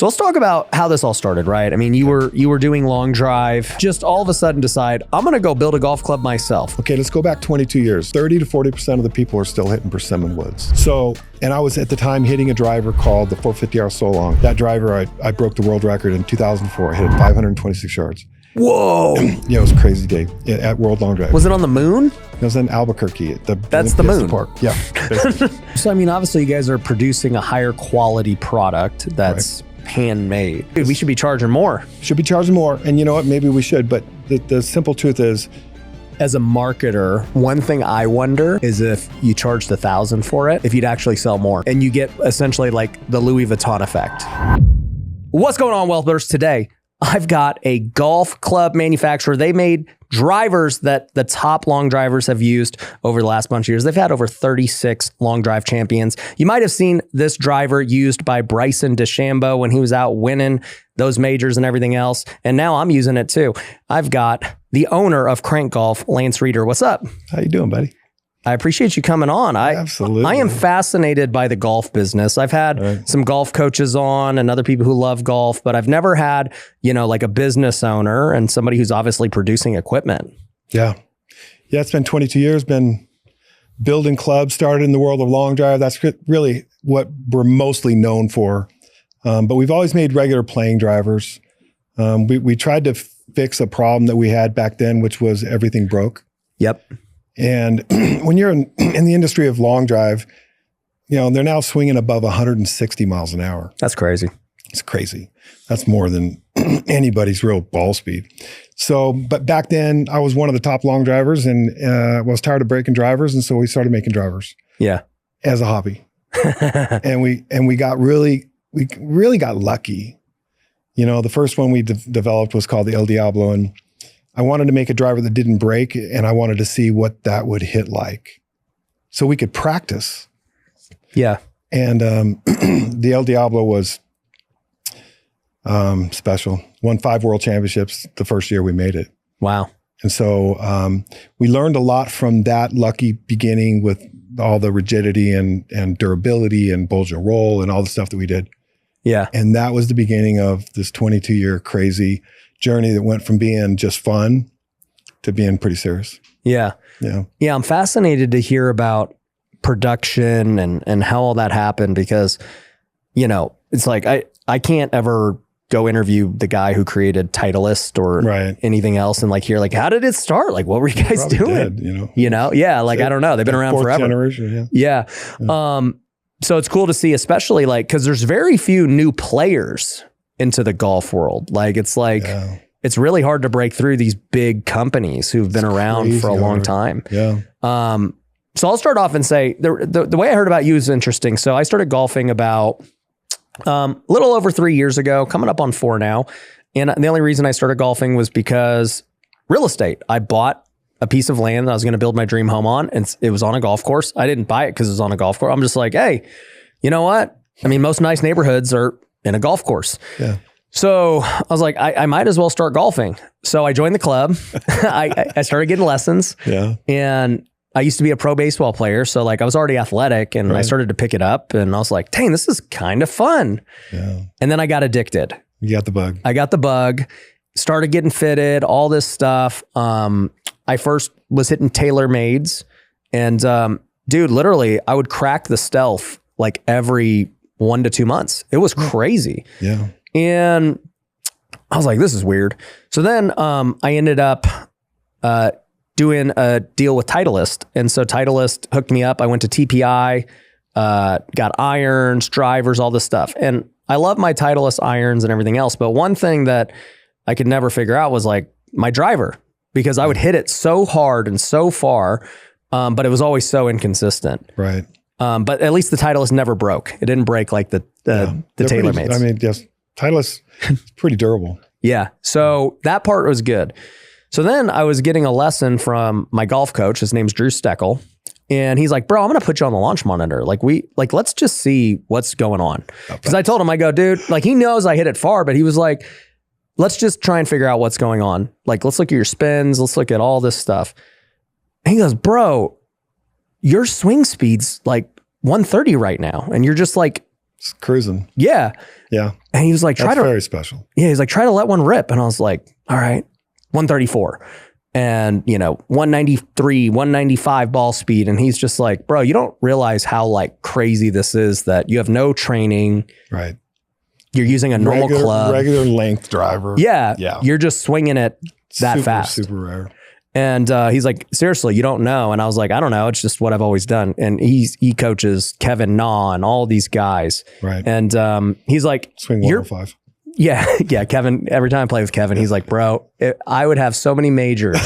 So let's talk about how this all started, right? I mean, you were doing long drive, just all of a sudden decide, I'm going to go build a golf club myself. Okay, let's go back 22 years. 30 to 40% of the people are still hitting persimmon woods. So, and I was at the time hitting a driver called the 450R So Long. That driver, I broke the world record in 2004. I hit it 526 yards. Whoa. Yeah, it was a crazy day at World Long Drive. Was it on the moon? It was in Albuquerque. That's the moon. Park. Yeah. So, I mean, obviously you guys are producing a higher quality product that's handmade. Dude, we should be charging more. Should be charging more. And you know what? Maybe we should. But the simple truth is, as a marketer, one thing I wonder is if you charged $1,000 for it, if you'd actually sell more and you get essentially like the Louis Vuitton effect. What's going on, Wealth Builders? Today, I've got a golf club manufacturer. They made drivers that the top long drivers have used over the last bunch of years. They've had over 36 long drive champions. You might have seen this driver used by Bryson DeChambeau when he was out winning those majors and everything else. And now I'm using it too. I've got the owner of Krank Golf, Lance Reeder. What's up? How you doing, buddy? I appreciate you coming on. Absolutely. I am fascinated by the golf business. I've had some golf coaches on and other people who love golf, but I've never had, like a business owner and somebody who's obviously producing equipment. Yeah. Yeah, it's been 22 years, been building clubs, started in the world of long drive. That's really what we're mostly known for. But we've always made regular playing drivers. We tried to fix a problem that we had back then, which was everything broke. Yep. And when you're in the industry of long drive, they're now swinging above 160 miles an hour. That's crazy. It's crazy. That's more than anybody's real ball speed. So, but back then I was one of the top long drivers and was tired of breaking drivers. And so we started making drivers. Yeah. As a hobby. and we got really got lucky. The first one we developed was called the El Diablo, and I wanted to make a driver that didn't break, and I wanted to see what that would hit like so we could practice. Yeah. And the El Diablo was special. Won 5 world championships the first year we made it. Wow. And so we learned a lot from that lucky beginning with all the rigidity and durability and bulge and roll and all the stuff that we did. Yeah. And that was the beginning of this 22-year crazy journey that went from being just fun to being pretty serious. Yeah. Yeah. Yeah. I'm fascinated to hear about production and how all that happened because, it's like, I can't ever go interview the guy who created Titleist or anything else and hear how did it start? What were you guys doing? Yeah. I don't know. They've been around forever. Generation, yeah. So it's cool to see, especially because there's very few new players into the golf world. It's really hard to break through these big companies who've been around for a long time. Yeah. So I'll start off and say the way I heard about you is interesting. So I started golfing about a little over 3 years ago, coming up on 4 now. And the only reason I started golfing was because real estate. I bought a piece of land that I was going to build my dream home on, and it was on a golf course. I didn't buy it because it was on a golf course. I'm just like, hey, you know what? I mean, most nice neighborhoods are in a golf course. Yeah. So I was like, I might as well start golfing. So I joined the club. I started getting lessons. Yeah. And I used to be a pro baseball player. So I was already athletic and I started to pick it up and I was like, dang, this is kind of fun. Yeah. And then I got addicted. You got the bug. I got the bug, started getting fitted, all this stuff. I first was hitting TaylorMades and dude, literally I would crack the stealth every 1 to 2 months. It was crazy. Yeah. And I was like, this is weird. So then I ended up doing a deal with Titleist. And so Titleist hooked me up. I went to TPI, got irons, drivers, all this stuff. And I love my Titleist irons and everything else. But one thing that I could never figure out was my driver, because I would hit it so hard and so far, but it was always so inconsistent. Right. But at least the Titleist never broke. It didn't break like the TaylorMades. I mean, yes, Titleist is pretty durable. Yeah. So that part was good. So then I was getting a lesson from my golf coach. His name's Drew Steckel. And he's like, bro, I'm going to put you on the launch monitor. Let's just see what's going on. Because I told him, I go, dude, he knows I hit it far, but he was like, let's just try and figure out what's going on. Let's look at your spins. Let's look at all this stuff. And he goes, bro, your swing speed's 130 right now. And you're just It's cruising. Yeah. Yeah. And he was like, That's very special. Yeah. He's like, try to let one rip. And I was like, all right, 134 and 193, 195 ball speed. And he's just like, bro, you don't realize how like crazy this is that you have no training. Right. You're using a normal club. Regular length driver. Yeah. Yeah. You're just swinging it that fast. Super rare. And he's like, seriously, you don't know. And I was like, I don't know. It's just what I've always done. And he coaches Kevin Na and all these guys. Right. And he's like, swing 105. Yeah. Yeah. Kevin, every time I play with Kevin, he's like, bro, I would have so many majors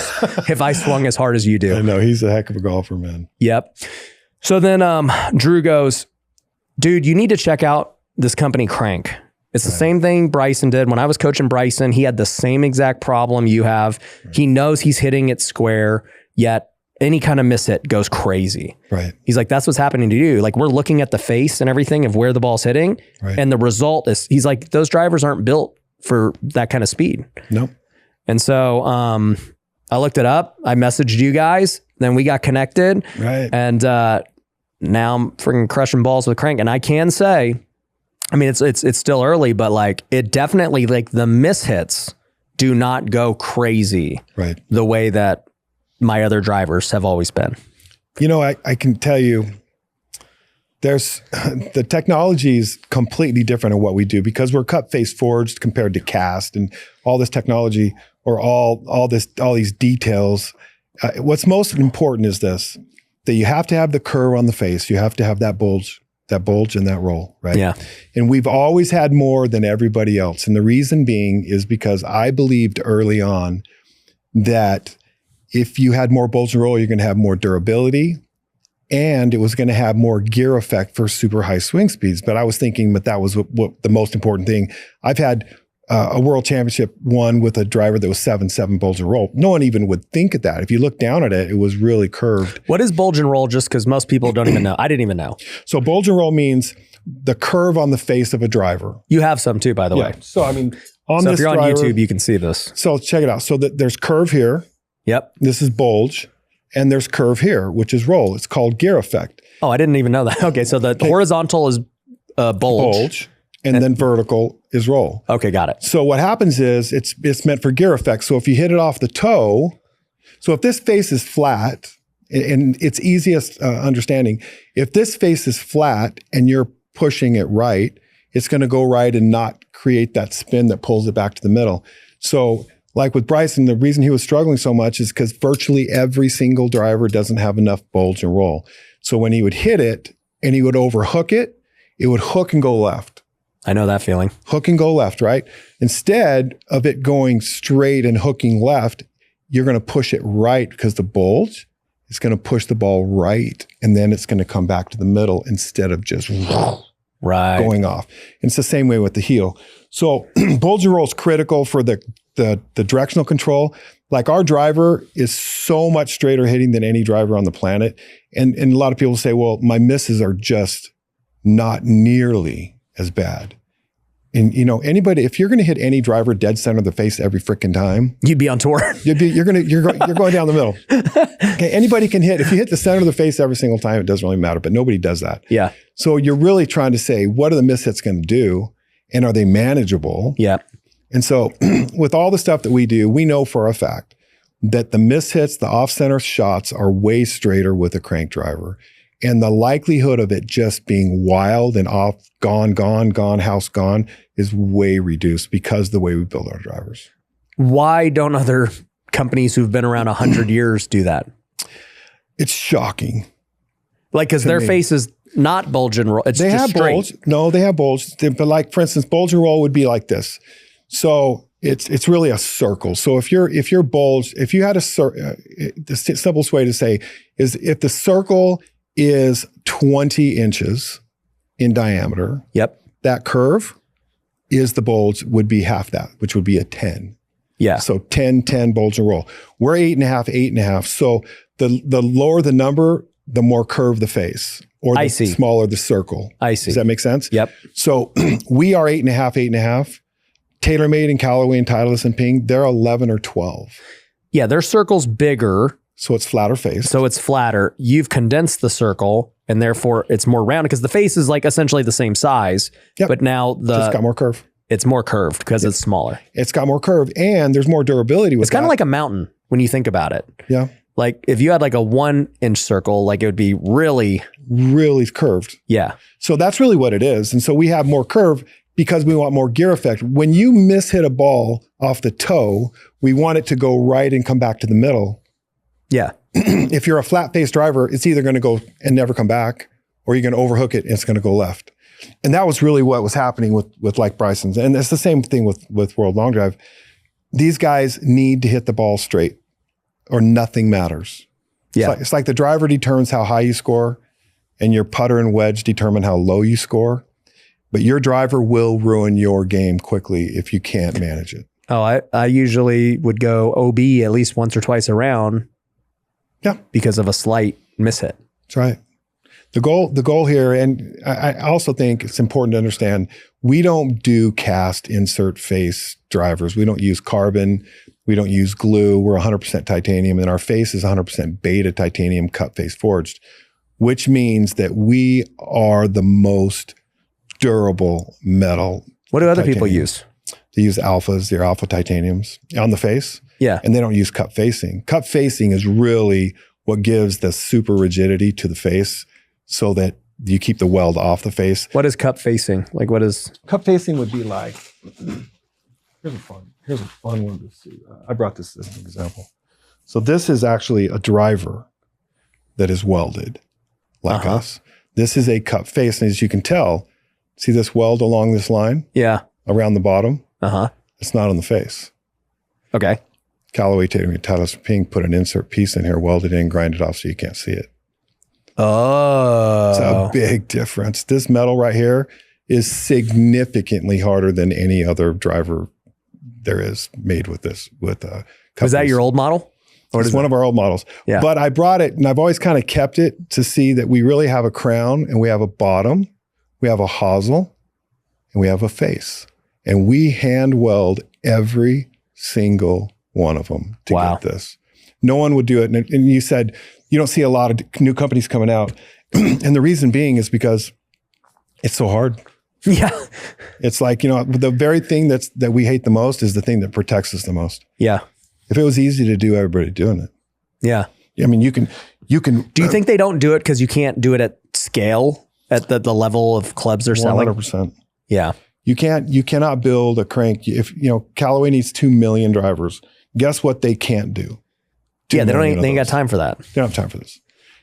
if I swung as hard as you do. I know. He's a heck of a golfer, man. Yep. So then Drew goes, dude, you need to check out this company Krank. It's the same thing Bryson did. When I was coaching Bryson, he had the same exact problem you have. Right. He knows he's hitting it square, yet any kind of mishit goes crazy. Right. He's like, that's what's happening to you. Like, we're looking at the face and everything of where the ball's hitting. Right. And the result is, he's like, those drivers aren't built for that kind of speed. Nope. And so I looked it up. I messaged you guys. Then we got connected. Right. And now I'm freaking crushing balls with Krank. And I can say, I mean, it's still early, but like it definitely, like the mishits do not go crazy right the way that my other drivers have always been. I can tell you there's the technology is completely different in what we do because we're cut face forged compared to cast and all this technology or all these details. What's most important is this, that you have to have the curve on the face. You have to have that bulge and that roll, right? Yeah. And we've always had more than everybody else. And the reason being is because I believed early on that if you had more bulge and roll, you're going to have more durability and it was going to have more gear effect for super high swing speeds. But I was thinking that was what the most important thing. I've had a world championship won with a driver that was 7.7 bulge and roll. No one even would think of that. If you look down at it, it was really curved. What is bulge and roll? Just because most people don't even know. I didn't even know. So bulge and roll means the curve on the face of a driver. You have some too, by the way. So I mean, if you're on YouTube, you can see this. So check it out. So there's curve here. Yep. This is bulge. And there's curve here, which is roll. It's called gear effect. Oh, I didn't even know that. Okay. So the horizontal is bulge. And then vertical is roll. Okay, got it. So what happens is it's meant for gear effect. So if you hit it off the toe, so if this face is flat, and it's easiest understanding, if this face is flat and you're pushing it right, it's going to go right and not create that spin that pulls it back to the middle. So like with Bryson, the reason he was struggling so much is because virtually every single driver doesn't have enough bulge and roll. So when he would hit it and he would overhook it, it would hook and go left. I know that feeling. Hook and go left, right? Instead of it going straight and hooking left, you're going to push it right because the bulge is going to push the ball right. And then it's going to come back to the middle instead of just going off. And it's the same way with the heel. So bulge and roll is critical for the directional control. Like our driver is so much straighter hitting than any driver on the planet. And a lot of people say, well, my misses are just not nearly as bad. And anybody, if you're going to hit any driver dead center of the face every freaking time, you'd be on tour. You're going down the middle. Okay, anybody can hit. If you hit the center of the face every single time, it doesn't really matter. But nobody does that. Yeah. So you're really trying to say, what are the mishits going to do, and are they manageable? Yeah. And so, with all the stuff that we do, we know for a fact that the mishits, the off-center shots, are way straighter with a crank driver. And the likelihood of it just being wild and off, gone, house gone, is way reduced because of the way we build our drivers. Why don't other companies who've been around 100 years do that? It's shocking. Like, because their face is not bulge and roll. It's they just have straight. Bulge. No, they have bulge. But like, for instance, bulge and roll would be like this. So it's really a circle. So if you're bulge, if you had the simplest way to say is if the circle is 20 inches in diameter. Yep. That curve is the bulge would be half that, which would be a 10. Yeah. So 10, bulge and roll. We're 8.5. So the lower the number, the more curved the face, or the smaller the circle. I see. Does that make sense? Yep. So we are 8.5. TaylorMade and Callaway and Titleist and Ping, they're 11 or 12. Yeah, their circle's bigger. So it's flatter face. So it's flatter. You've condensed the circle and therefore it's more rounded because the face is like essentially the same size, but now Just got more curve. It's more curved because it's smaller. It's got more curve and there's more durability with it. It's kind of like a mountain when you think about it. Yeah. Like if you had like a 1-inch circle, like it would be really curved. Yeah. So that's really what it is. And so we have more curve because we want more gear effect. When you hit a ball off the toe, we want it to go right and come back to the middle. Yeah. If you're a flat face driver, it's either going to go and never come back, or you're going to overhook it and it's going to go left. And that was really what was happening with like Bryson's. And it's the same thing with World Long Drive. These guys need to hit the ball straight or nothing matters. Yeah. It's like the driver determines how high you score and your putter and wedge determine how low you score. But your driver will ruin your game quickly if you can't manage it. Oh, I usually would go OB at least once or twice around. Yeah. Because of a slight mishit. That's right. The goal here, and I also think it's important to understand, we don't do cast insert face drivers. We don't use carbon. We don't use glue. We're 100% titanium, and our face is 100% beta titanium cut face forged, which means that we are the most durable metal. What do other people use? They use alphas, they're alpha titaniums on the face. Yeah. And they don't use cup facing. Cup facing is really what gives the super rigidity to the face so that you keep the weld off the face. What is cup facing? Like what is? Cup facing would be like, here's a fun one to see. I brought this as an example. So this is actually a driver that is welded like us. This is a cup face. And as you can tell, see this weld along this line? Yeah. Around the bottom? Uh-huh. It's not on the face. Okay. Callaway Taylor Pink put an insert piece in here, welded in, grind it off so you can't see it. Oh. It's a big difference. This metal right here is significantly harder than any other driver there is made with this. Was that your old model? Or it's one of our old models. Yeah. But I brought it and I've always kind of kept it to see that we really have a crown and we have a bottom, we have a hosel, and we have a face. And we hand weld every single one of them to get this. No one would do it. And you said, you don't see a lot of new companies coming out. And the reason being is because it's so hard. Yeah. It's like, the very thing that we hate the most is the thing that protects us the most. Yeah. If it was easy to do, everybody doing it. Yeah. I mean, you can. Do you think they don't do it because you can't do it at scale at the level of clubs they're selling? 100%. Yeah. You cannot build a crank. If Callaway needs 2 million drivers, guess what they can't do? Yeah, they ain't got time for that. They don't have time for this.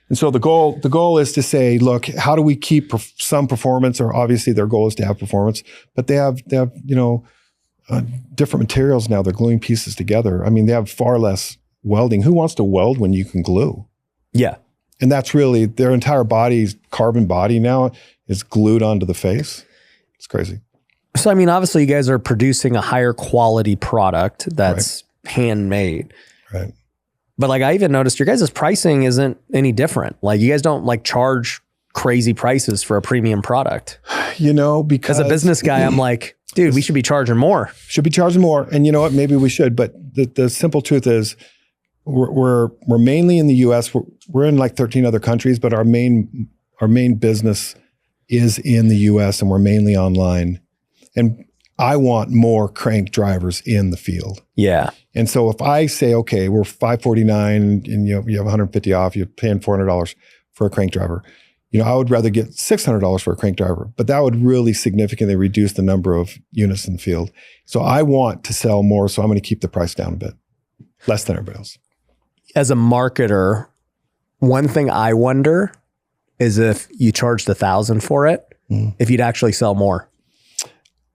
And so the goal is to say, look, how do we keep some performance? Or obviously their goal is to have performance, but they have different materials now. They're gluing pieces together. I mean, they have far less welding. Who wants to weld when you can glue? Yeah. And that's really their entire body's carbon body now is glued onto the face. It's crazy. So, I mean, obviously you guys are producing a higher quality product that's handmade. Right. But like I even noticed your guys' pricing isn't any different. Like you guys don't like charge crazy prices for a premium product. Because as a business guy, I'm like, dude, we should be charging more. Should be charging more. And you know what? Maybe we should. But the simple truth is we're mainly in the US. We're in like 13 other countries, but our main business is in the US and we're mainly online. And I want more crank drivers in the field. Yeah. And so if I say, okay, we're $549 and you have $150 off, you're paying $400 for a crank driver. I would rather get $600 for a crank driver, but that would really significantly reduce the number of units in the field. So I want to sell more, so I'm going to keep the price down a bit, less than everybody else. As a marketer, one thing I wonder is if you charged $1,000 for it, if you'd actually sell more.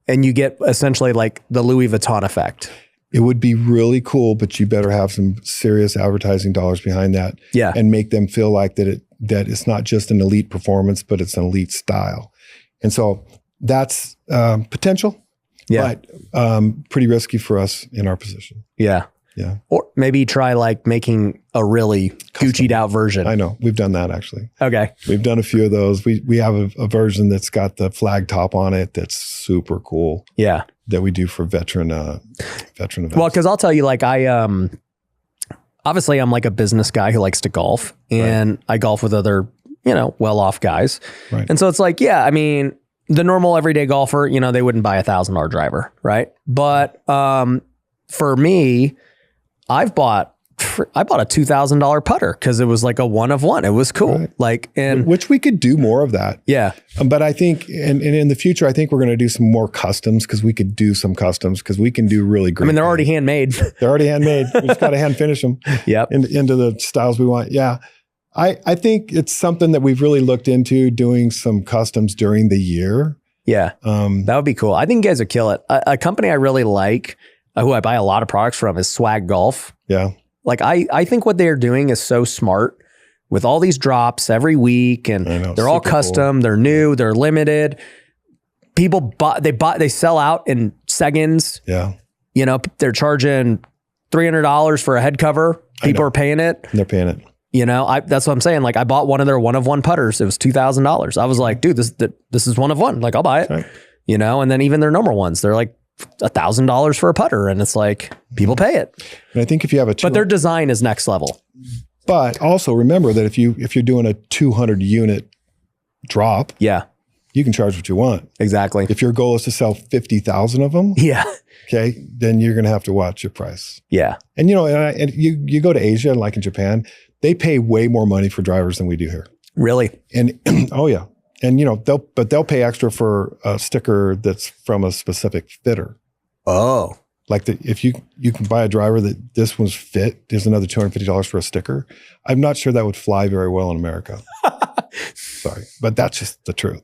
And you get essentially like the Louis Vuitton effect. It would be really cool, but you better have some serious advertising dollars behind that. Yeah. And make them feel like that it's not just an elite performance, but it's an elite style. And so that's potential, but pretty risky for us in our position. Yeah. Yeah. Or maybe try like making a really Gucci'd out version. I know. We've done that actually. Okay. We've done a few of those. We have a version that's got the flag top on it that's super cool. Yeah. That we do for veteran events. Well, because I'll tell you, like obviously I'm like a business guy who likes to golf, and I golf with other well-off guys. Right. And so it's like, yeah, I mean, the normal everyday golfer, they wouldn't buy a $1,000 driver, right? But for me, I bought a $2,000 putter because it was like a one of one. It was cool. Right. Which we could do more of that. Yeah. But I think, and in the future, I think we're going to do some more customs because we could do some customs because we can do really great. I mean, they're already handmade. They're already handmade. We just got to hand finish them. Yep. Into the styles we want. Yeah. I think it's something that we've really looked into, doing some customs during the year. Yeah. That would be cool. I think you guys would kill it. A company I really like, who I buy a lot of products from, is Swag Golf. Yeah. Like I think what they're doing is so smart with all these drops every week, and they're all custom, cool. They're new, they're limited. People they sell out in seconds. Yeah. They're charging $300 for a head cover. People are paying it. They're paying it. That's what I'm saying. Like, I bought one of their one of one putters. It was $2,000. I was like, dude, this is one of one. Like, I'll buy it. Right. And then even their number ones, they're like $1,000 for a putter, and it's like people pay it. And I think if you have but their design is next level. But also remember that if you're doing a 200 unit drop, yeah, you can charge what you want. Exactly. If your goal is to sell 50,000 of them, yeah, okay, then you're going to have to watch your price. Yeah. And and you go to Asia, like in Japan, they pay way more money for drivers than we do here. Really? And oh yeah. And they'll pay extra for a sticker that's from a specific fitter. Oh. Like if you can buy a driver that this one's fit, there's another $250 for a sticker. I'm not sure that would fly very well in America. Sorry, but that's just the truth.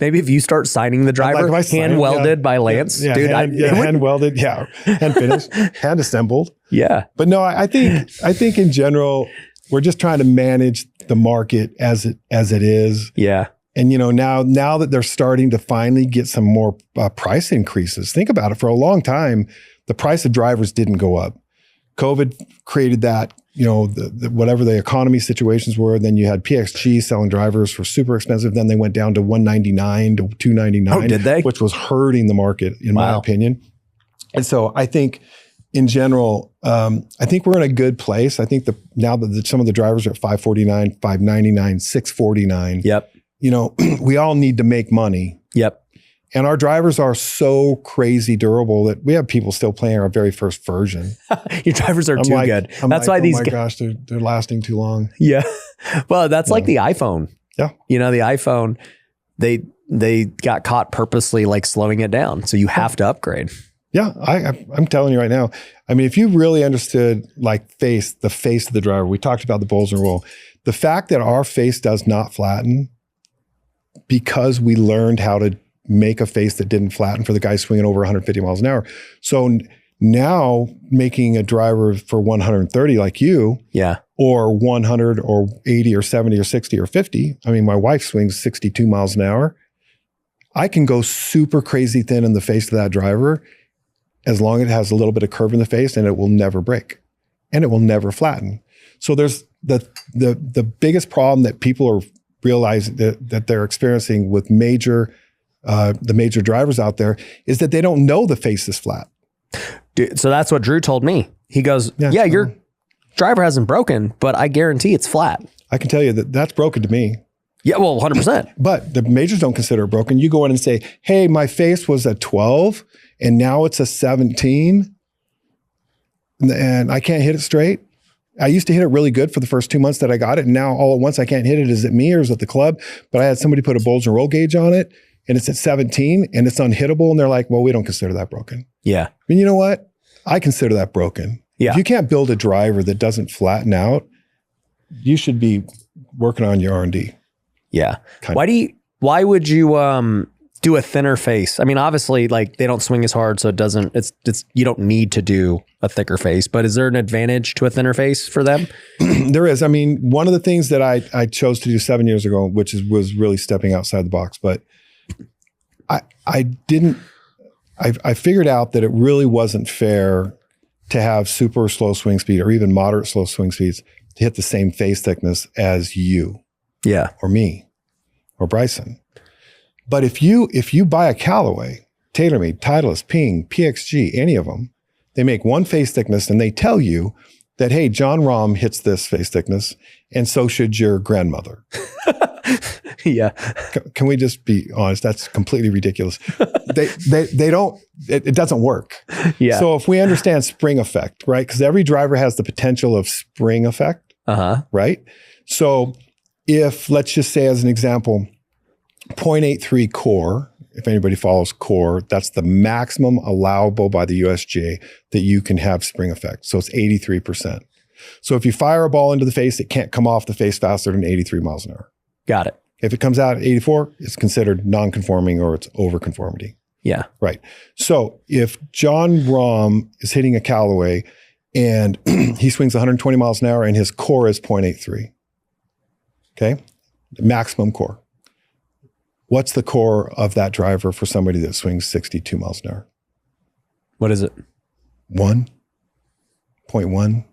Maybe if you start signing the driver, hand welded by Lance, dude. Hand welded, hand finished, hand assembled. Yeah. But no, I think in general, we're just trying to manage the market as it is. Yeah. And now that they're starting to finally get some more price increases. Think about it. For a long time, the price of drivers didn't go up. COVID created that. Whatever the economy situations were. Then you had PXG selling drivers for super expensive. Then they went down to $199 to $299. Oh, did they? Which was hurting the market, in my opinion. And so I think, in general, I think we're in a good place. I think now that some of the drivers are at $549, $599, $649. Yep. We all need to make money. Yep. And our drivers are so crazy durable that we have people still playing our very first version. Your drivers are too good. That's why these. Oh my gosh, they're lasting too long. Yeah. Well, that's like the iPhone. Yeah. The iPhone, they got caught purposely like slowing it down. So you have to upgrade. Yeah, I'm telling you right now. I mean, if you really understood like the face of the driver, we talked about the Bulge and roll. The fact that our face does not flatten because we learned how to make a face that didn't flatten for the guy swinging over 150 miles an hour. So now making a driver for 130 like you, yeah, or 100 or 80 or 70 or 60 or 50. I mean, my wife swings 62 miles an hour. I can go super crazy thin in the face of that driver as long as it has a little bit of curve in the face, and it will never break and it will never flatten. So there's the biggest problem that people are realizing that they're experiencing with the major drivers out there is that they don't know the face is flat. Dude, so that's what Drew told me. He goes, yeah, your driver hasn't broken, but I guarantee it's flat. I can tell you that's broken to me. Yeah, well, 100%. But the majors don't consider it broken. You go in and say, hey, my face was a 12 and now it's a 17 and I can't hit it straight. I used to hit it really good for the first 2 months that I got it. And now all at once I can't hit it. Is it me or is it the club? But I had somebody put a Bulge and roll gauge on it and it's at 17 and it's unhittable. And they're like, well, we don't consider that broken. Yeah. I mean, you know what? I consider that broken. Yeah. If you can't build a driver that doesn't flatten out, you should be working on your R&D. Yeah. Why would you do a thinner face? I mean, obviously like they don't swing as hard, so you don't need to do a thicker face, but is there an advantage to a thinner face for them? There is. I mean, one of the things that I chose to do 7 years ago, which was really stepping outside the box, but I figured out that it really wasn't fair to have super slow swing speed or even moderate slow swing speeds to hit the same face thickness as you. Yeah. Or me or Bryson. But if you buy a Callaway, TaylorMade, Titleist, Ping, PXG, any of them, they make one face thickness and they tell you that, hey, John Rahm hits this face thickness, and so should your grandmother. Yeah. Can we just be honest? That's completely ridiculous. They don't, it doesn't work. Yeah. So if we understand spring effect, right? Because every driver has the potential of spring effect, right? So if, let's just say as an example, 0.83 core, if anybody follows core, that's the maximum allowable by the USGA that you can have spring effect. So it's 83%. So if you fire a ball into the face, it can't come off the face faster than 83 miles an hour. Got it. If it comes out at 84, it's considered non-conforming or it's over-conformity. Yeah. Right. So if John Rahm is hitting a Callaway and he swings 120 miles an hour and his core is 0.83, okay, the maximum core. What's the core of that driver for somebody that swings 62 miles an hour? What is it? 1.1.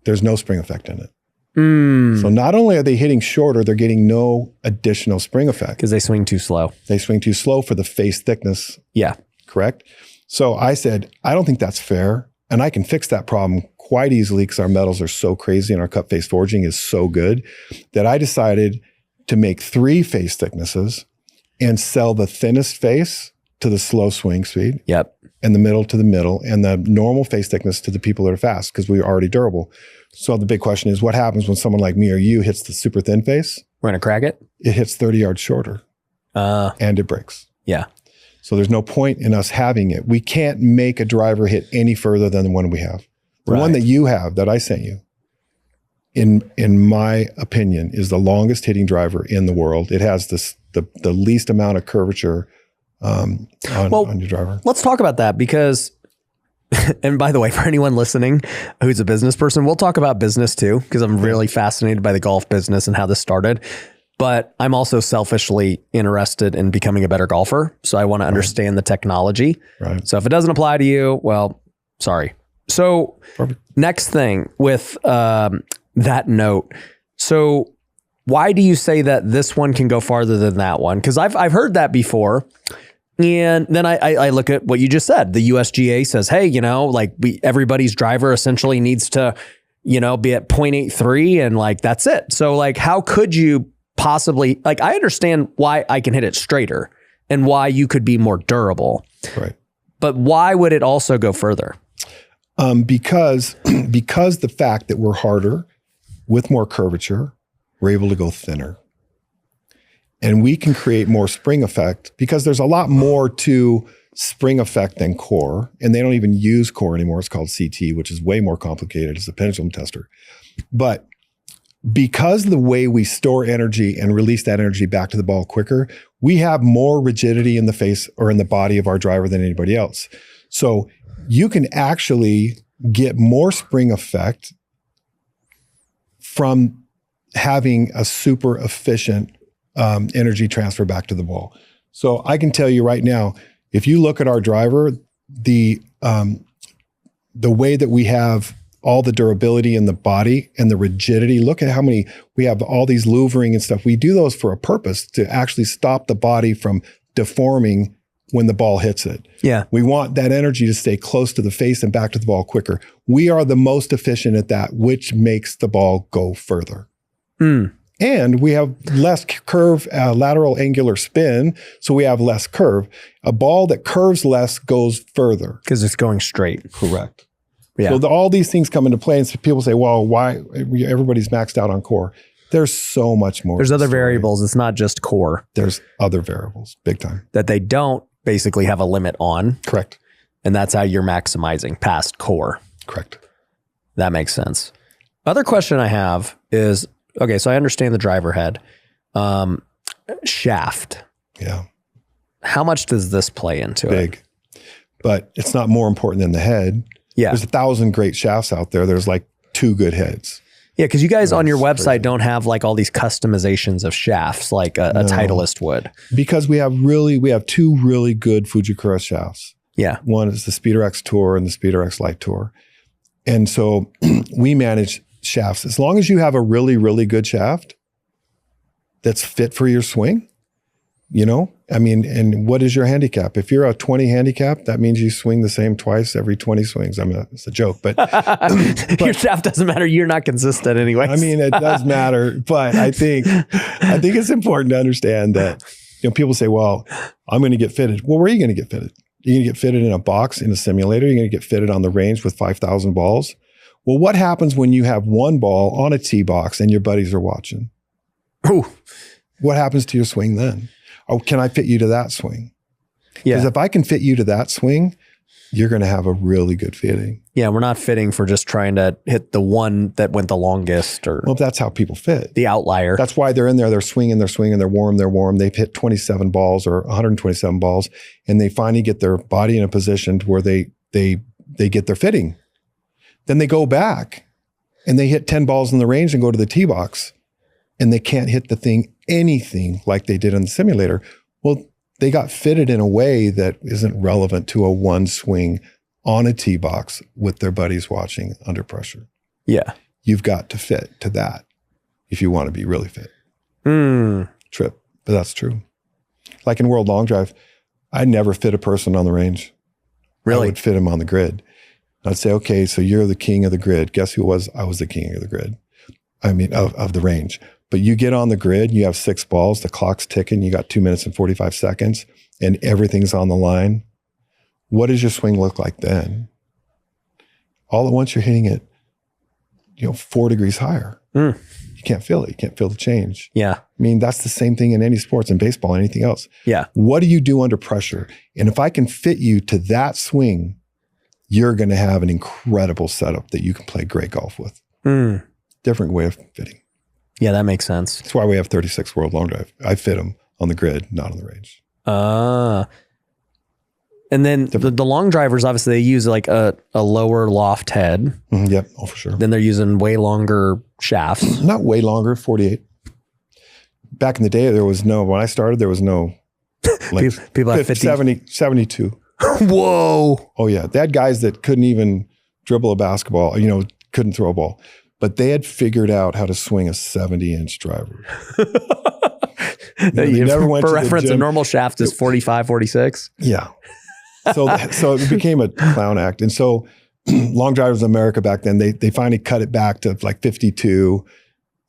There's no spring effect in it. So not only are they hitting shorter, they're getting no additional spring effect. Because they swing too slow. They swing too slow for the face thickness. Yeah. Correct? So I said, I don't think that's fair. And I can fix that problem quite easily because our metals are so crazy and our cut face forging is so good that I decided to make 3 face thicknesses and sell the thinnest face to the slow swing speed. Yep. And the middle to the middle and the normal face thickness to the people that are fast because we are already durable. So the big question is what happens when someone like me or you hits the super thin face? We're going to crack it? It hits 30 yards shorter and it breaks. Yeah. So there's no point in us having it. We can't make a driver hit any further than the one we have. The one that you have that I sent you, in my opinion, is the longest hitting driver in the world. It has the least amount of curvature on your driver. Let's talk about that because, and by the way, for anyone listening who's a business person, we'll talk about business too, because I'm really fascinated by the golf business and how this started. But I'm also selfishly interested in becoming a better golfer. So I want to understand the technology. Right. So if it doesn't apply to you, well, sorry. So next thing with that note. So why do you say that this one can go farther than that one? Because I've heard that before. And then I look at what you just said. The USGA says, hey, you know, like everybody's driver essentially needs to, you know, be at 0.83 and like, that's it. So like, how could you possibly, like, I understand why I can hit it straighter and why you could be more durable. Right. But why would it also go further? Because the fact that we're harder with more curvature, we're able to go thinner. And we can create more spring effect because there's a lot more to spring effect than core. And they don't even use core anymore. It's called CT, which is way more complicated as a pendulum tester. But because the way we store energy and release that energy back to the ball quicker, we have more rigidity in the face or in the body of our driver than anybody else. So you can actually get more spring effect from having a super efficient energy transfer back to the ball. So I can tell you right now, if you look at our driver, the way that we have all the durability in the body and the rigidity, look at how many, we have all these louvering and stuff. We do those for a purpose to actually stop the body from deforming when the ball hits it. Yeah. We want that energy to stay close to the face and back to the ball quicker. We are the most efficient at that, which makes the ball go further. And we have less curve, lateral angular spin, so we have less curve. A ball that curves less goes further. Because it's going straight. Correct. Yeah. So all these things come into play, and so people say, well, why everybody's maxed out on core? There's so much more. There's other variables. It's not just core. There's other variables, big time. That they don't basically have a limit on. Correct. And that's how you're maximizing past core. Correct. That makes sense. Other question I have is, okay, so I understand the driver head. Shaft. Yeah. How much does this play into it? Big. But it's not more important than the head. Yeah. There's 1,000 great shafts out there. There's like 2 good heads. Yeah, because you guys on your website don't have like all these customizations of shafts like a Titleist would. Because we have 2 really good Fujikura shafts. Yeah. One is the Speeder X Tour and the Speeder X Light Tour. And so we manage shafts. As long as you have a really, really good shaft that's fit for your swing, You know, I mean, and what is your handicap? If you're a 20 handicap, that means you swing the same twice every 20 swings. I mean, it's a joke, but your shaft doesn't matter. You're not consistent anyway. I mean, it does matter, but I think it's important to understand that, people say, well, I'm going to get fitted. Well, where are you going to get fitted? You're going to get fitted in a box in a simulator. You're going to get fitted on the range with 5,000 balls. Well, what happens when you have one ball on a tee box and your buddies are watching? Ooh. What happens to your swing then? Oh, can I fit you to that swing? Yeah. Because if I can fit you to that swing, you're going to have a really good fitting. Yeah, we're not fitting for just trying to hit the one that went the longest or that's how people fit. The outlier. That's why they're in there, they're swinging, they're warm. They've hit 27 balls or 127 balls, and they finally get their body in a position to where they get their fitting. Then they go back and they hit 10 balls in the range and go to the tee box, and they can't hit the thing anything like they did in the simulator. Well, they got fitted in a way that isn't relevant to a one swing on a tee box with their buddies watching under pressure. Yeah. You've got to fit to that if you want to be really fit. Trip, but that's true. Like in World Long Drive, I never fit a person on the range. Really? I would fit them on the grid. I'd say, okay, so you're the king of the grid. Guess who was? I was the king of the grid. I mean, of the range. But you get on the grid, you have 6 balls, the clock's ticking, you got 2 minutes and 45 seconds, and everything's on the line. What does your swing look like then? All at once you're hitting it, 4 degrees higher. You can't feel it. You can't feel the change. Yeah. I mean, that's the same thing in any sports, in baseball, anything else. Yeah. What do you do under pressure? And if I can fit you to that swing, you're going to have an incredible setup that you can play great golf with. Different way of fitting. Yeah, that makes sense. That's why we have 36 World Long Drive. I fit them on the grid, not on the range. And then the long drivers, obviously, they use like a lower loft head. Yep. Oh, for sure. Then they're using way longer shafts. Not way longer, 48. Back in the day, when I started, there was no like people have 50, 72. Whoa. Oh yeah. They had guys that couldn't even dribble a basketball, couldn't throw a ball. But they had figured out how to swing a 70-inch driver. They never went for to reference, the gym. a normal shaft is 45, 46. Yeah. So it became a clown act. And so long drivers in America back then, they finally cut it back to like 52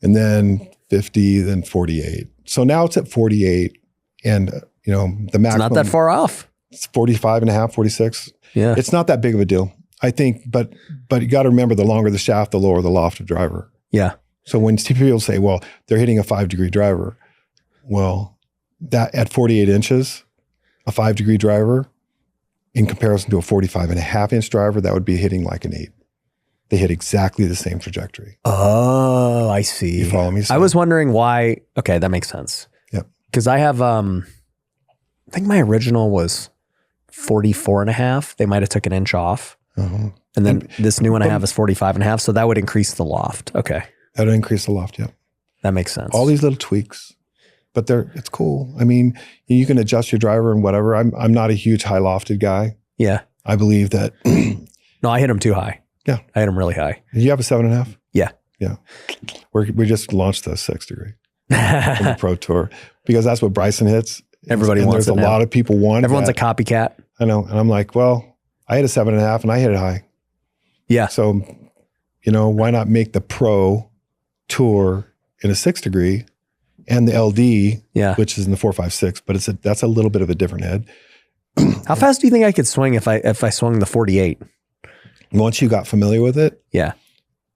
and then 50, then 48. So now it's at 48. And, the maximum. It's not that far off. It's 45 and a half, 46. Yeah. It's not that big of a deal. I think, but you got to remember, the longer the shaft, the lower the loft of driver. Yeah. So when people say, well, they're hitting a 5-degree driver, well, that at 48 inches, a 5-degree driver in comparison to a 45.5-inch driver, that would be hitting like an 8. They hit exactly the same trajectory. Oh, I see. You follow me? I was wondering why. Okay, that makes sense. Yep. Because I have, I think my original was 44.5. They might have took an inch off. And then this new one I have is 45.5. So that would increase the loft. Okay. That would increase the loft. Yeah. That makes sense. All these little tweaks, but it's cool. I mean, you can adjust your driver and whatever. I'm not a huge high lofted guy. Yeah. I believe that. No, I hit them too high. Yeah. I hit them really high. You have a 7.5? Yeah. Yeah. We just launched the 6-degree from the Pro Tour because that's what Bryson hits. Everybody wants it. There's a lot of people want Everyone's that. a copycat. I know. And I'm like, well, I hit a 7.5 and I hit it high. Yeah. So, why not make the Pro Tour in a 6-degree and the LD, which is in the 4.56, but that's a little bit of a different head. How fast do you think I could swing if I swung the 48? Once you got familiar with it, yeah,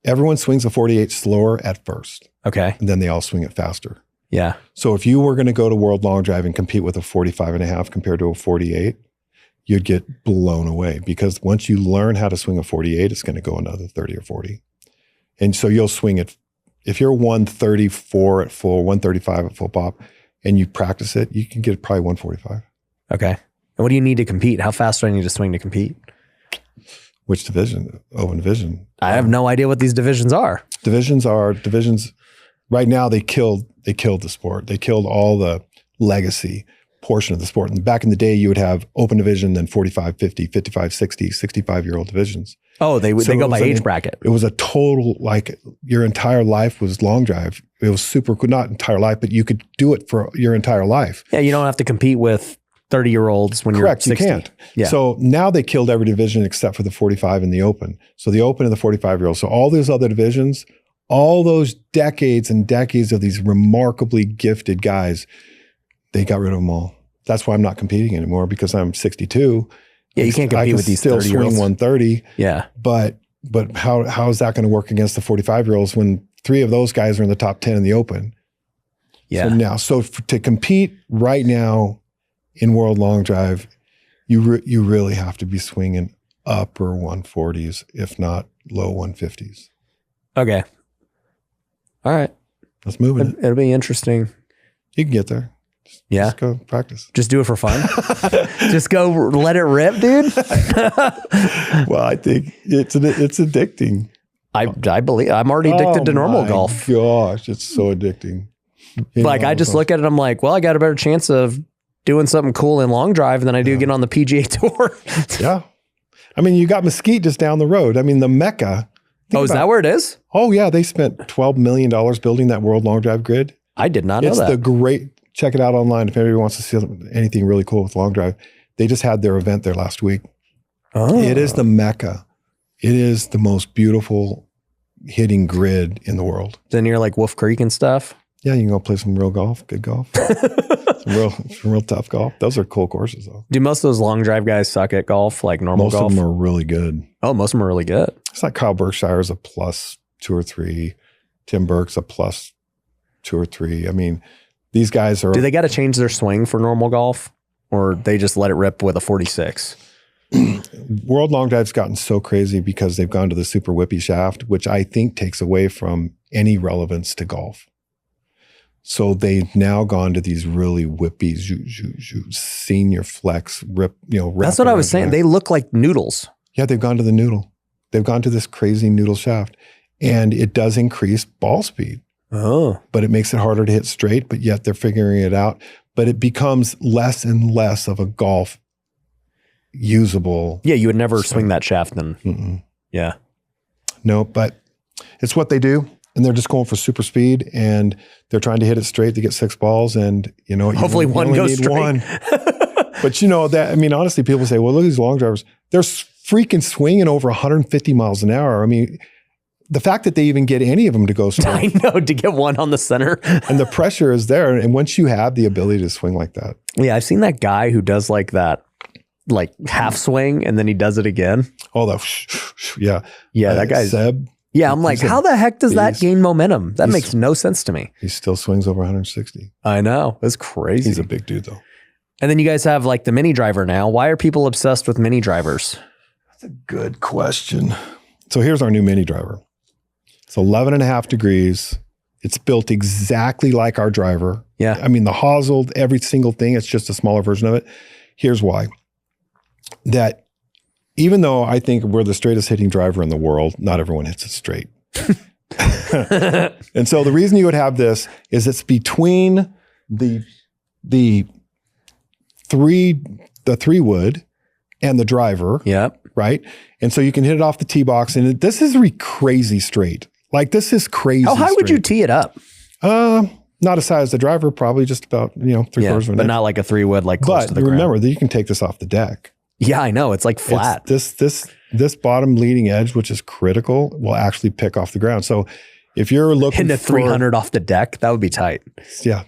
everyone swings a 48 slower at first. Okay. And then they all swing it faster. Yeah. So if you were going to go to World Long Drive and compete with a 45.5 compared to a 48, you'd get blown away because once you learn how to swing a 48, it's going to go another 30 or 40. And so you'll swing it. If you're 134 at full, 135 at full pop, and you practice it, you can get probably 145. Okay. And what do you need to compete? How fast do I need to swing to compete? Which division? Open division. I have no idea what these divisions are. Divisions. Right now, they killed the sport. They killed all the legacy. portion of the sport. And back in the day, you would have open division, then 45, 50, 55, 60, 65-year-old divisions. Oh, they go by age bracket. It was a total, like your entire life was long drive. It was super cool. Not entire life, but you could do it for your entire life. Yeah, you don't have to compete with 30-year-olds when you're 60. You can't. Yeah. So now they killed every division except for the 45 and the open. So the open and the 45-year-olds. So all those other divisions, all those decades and decades of these remarkably gifted guys, they got rid of them all. That's why I'm not competing anymore, because I'm 62. Yeah, you can't compete with these 30-year-olds. I can still swing 130. Yeah. But how is that going to work against the 45-year-olds when 3 of those guys are in the top 10 in the open? Yeah. So to compete right now in World Long Drive, you really have to be swinging upper 140s, if not low 150s. Okay. All right. Let's move it. It'll be interesting. You can get there. Just go practice. Just do it for fun. Just go let it rip, dude. Well, I think it's addicting. I believe I'm already addicted to normal golf. Gosh, it's so addicting. Like I just look at it, I'm like, well, I got a better chance of doing something cool in long drive than I do getting on the PGA Tour. Yeah. I mean, you got Mesquite just down the road. I mean, the Mecca. Is that where it is? Oh, yeah. They spent $12 million building that World Long Drive grid. I did not know that. It's check it out online if anybody wants to see anything really cool with long drive. They just had their event there last week. Oh. It is the Mecca. It is the most beautiful hitting grid in the world. Then you're like Wolf Creek and stuff. Yeah, you can go play some real golf, good golf. some real tough golf. Those are cool courses though. Do most of those long drive guys suck at golf, like normal golf? Most of them are really good. Oh, most of them are really good. It's like Kyle Berkshire's a +2 or 3. Tim Burke's a +2 or 3. I mean, these guys are... Do they got to change their swing for normal golf, or they just let it rip with a 46? World Long Drive's gotten so crazy because they've gone to the super whippy shaft, which I think takes away from any relevance to golf. So they've now gone to these really whippy, senior flex, rip. That's what I was saying. They look like noodles. Yeah, they've gone to the noodle. They've gone to this crazy noodle shaft, and it does increase ball speed. Oh, but it makes it harder to hit straight, but yet they're figuring it out. But it becomes less and less of a golf usable. Yeah, you would never swing that shaft then. Mm-mm. Yeah. No, but it's what they do. And they're just going for super speed, and they're trying to hit it straight to get 6 balls. And hopefully one goes straight. One. But honestly, people say, well, look at these long drivers. They're freaking swinging over 150 miles an hour. I mean, the fact that they even get any of them to go straight. I know, to get one on the center. And the pressure is there. And once you have the ability to swing like that. Yeah, I've seen that guy who does like that, like half swing, and then he does it again. Oh, yeah. Yeah, that guy's... Seb. Yeah, I'm like, how the heck does that gain momentum? That makes no sense to me. He still swings over 160. I know. It's crazy. He's a big dude, though. And then you guys have like the mini driver now. Why are people obsessed with mini drivers? That's a good question. So here's our new mini driver. It's 11.5 degrees. It's built exactly like our driver. Yeah. I mean, the hosel, every single thing, it's just a smaller version of it. Here's why. That even though I think we're the straightest hitting driver in the world, not everyone hits it straight. And so the reason you would have this is it's between the 3 wood and the driver. Yep. Right. And so you can hit it off the tee box, and this is crazy straight. Like this is crazy. How high would you tee it up? Not as high as the driver, probably just about 3/4 of an inch. But not like a 3 wood, like close to the ground. Remember that you can take this off the deck. Yeah, I know. It's like flat. This bottom leading edge, which is critical, will actually pick off the ground. So if you're looking hitting a 300 off the deck, that would be tight. Yeah,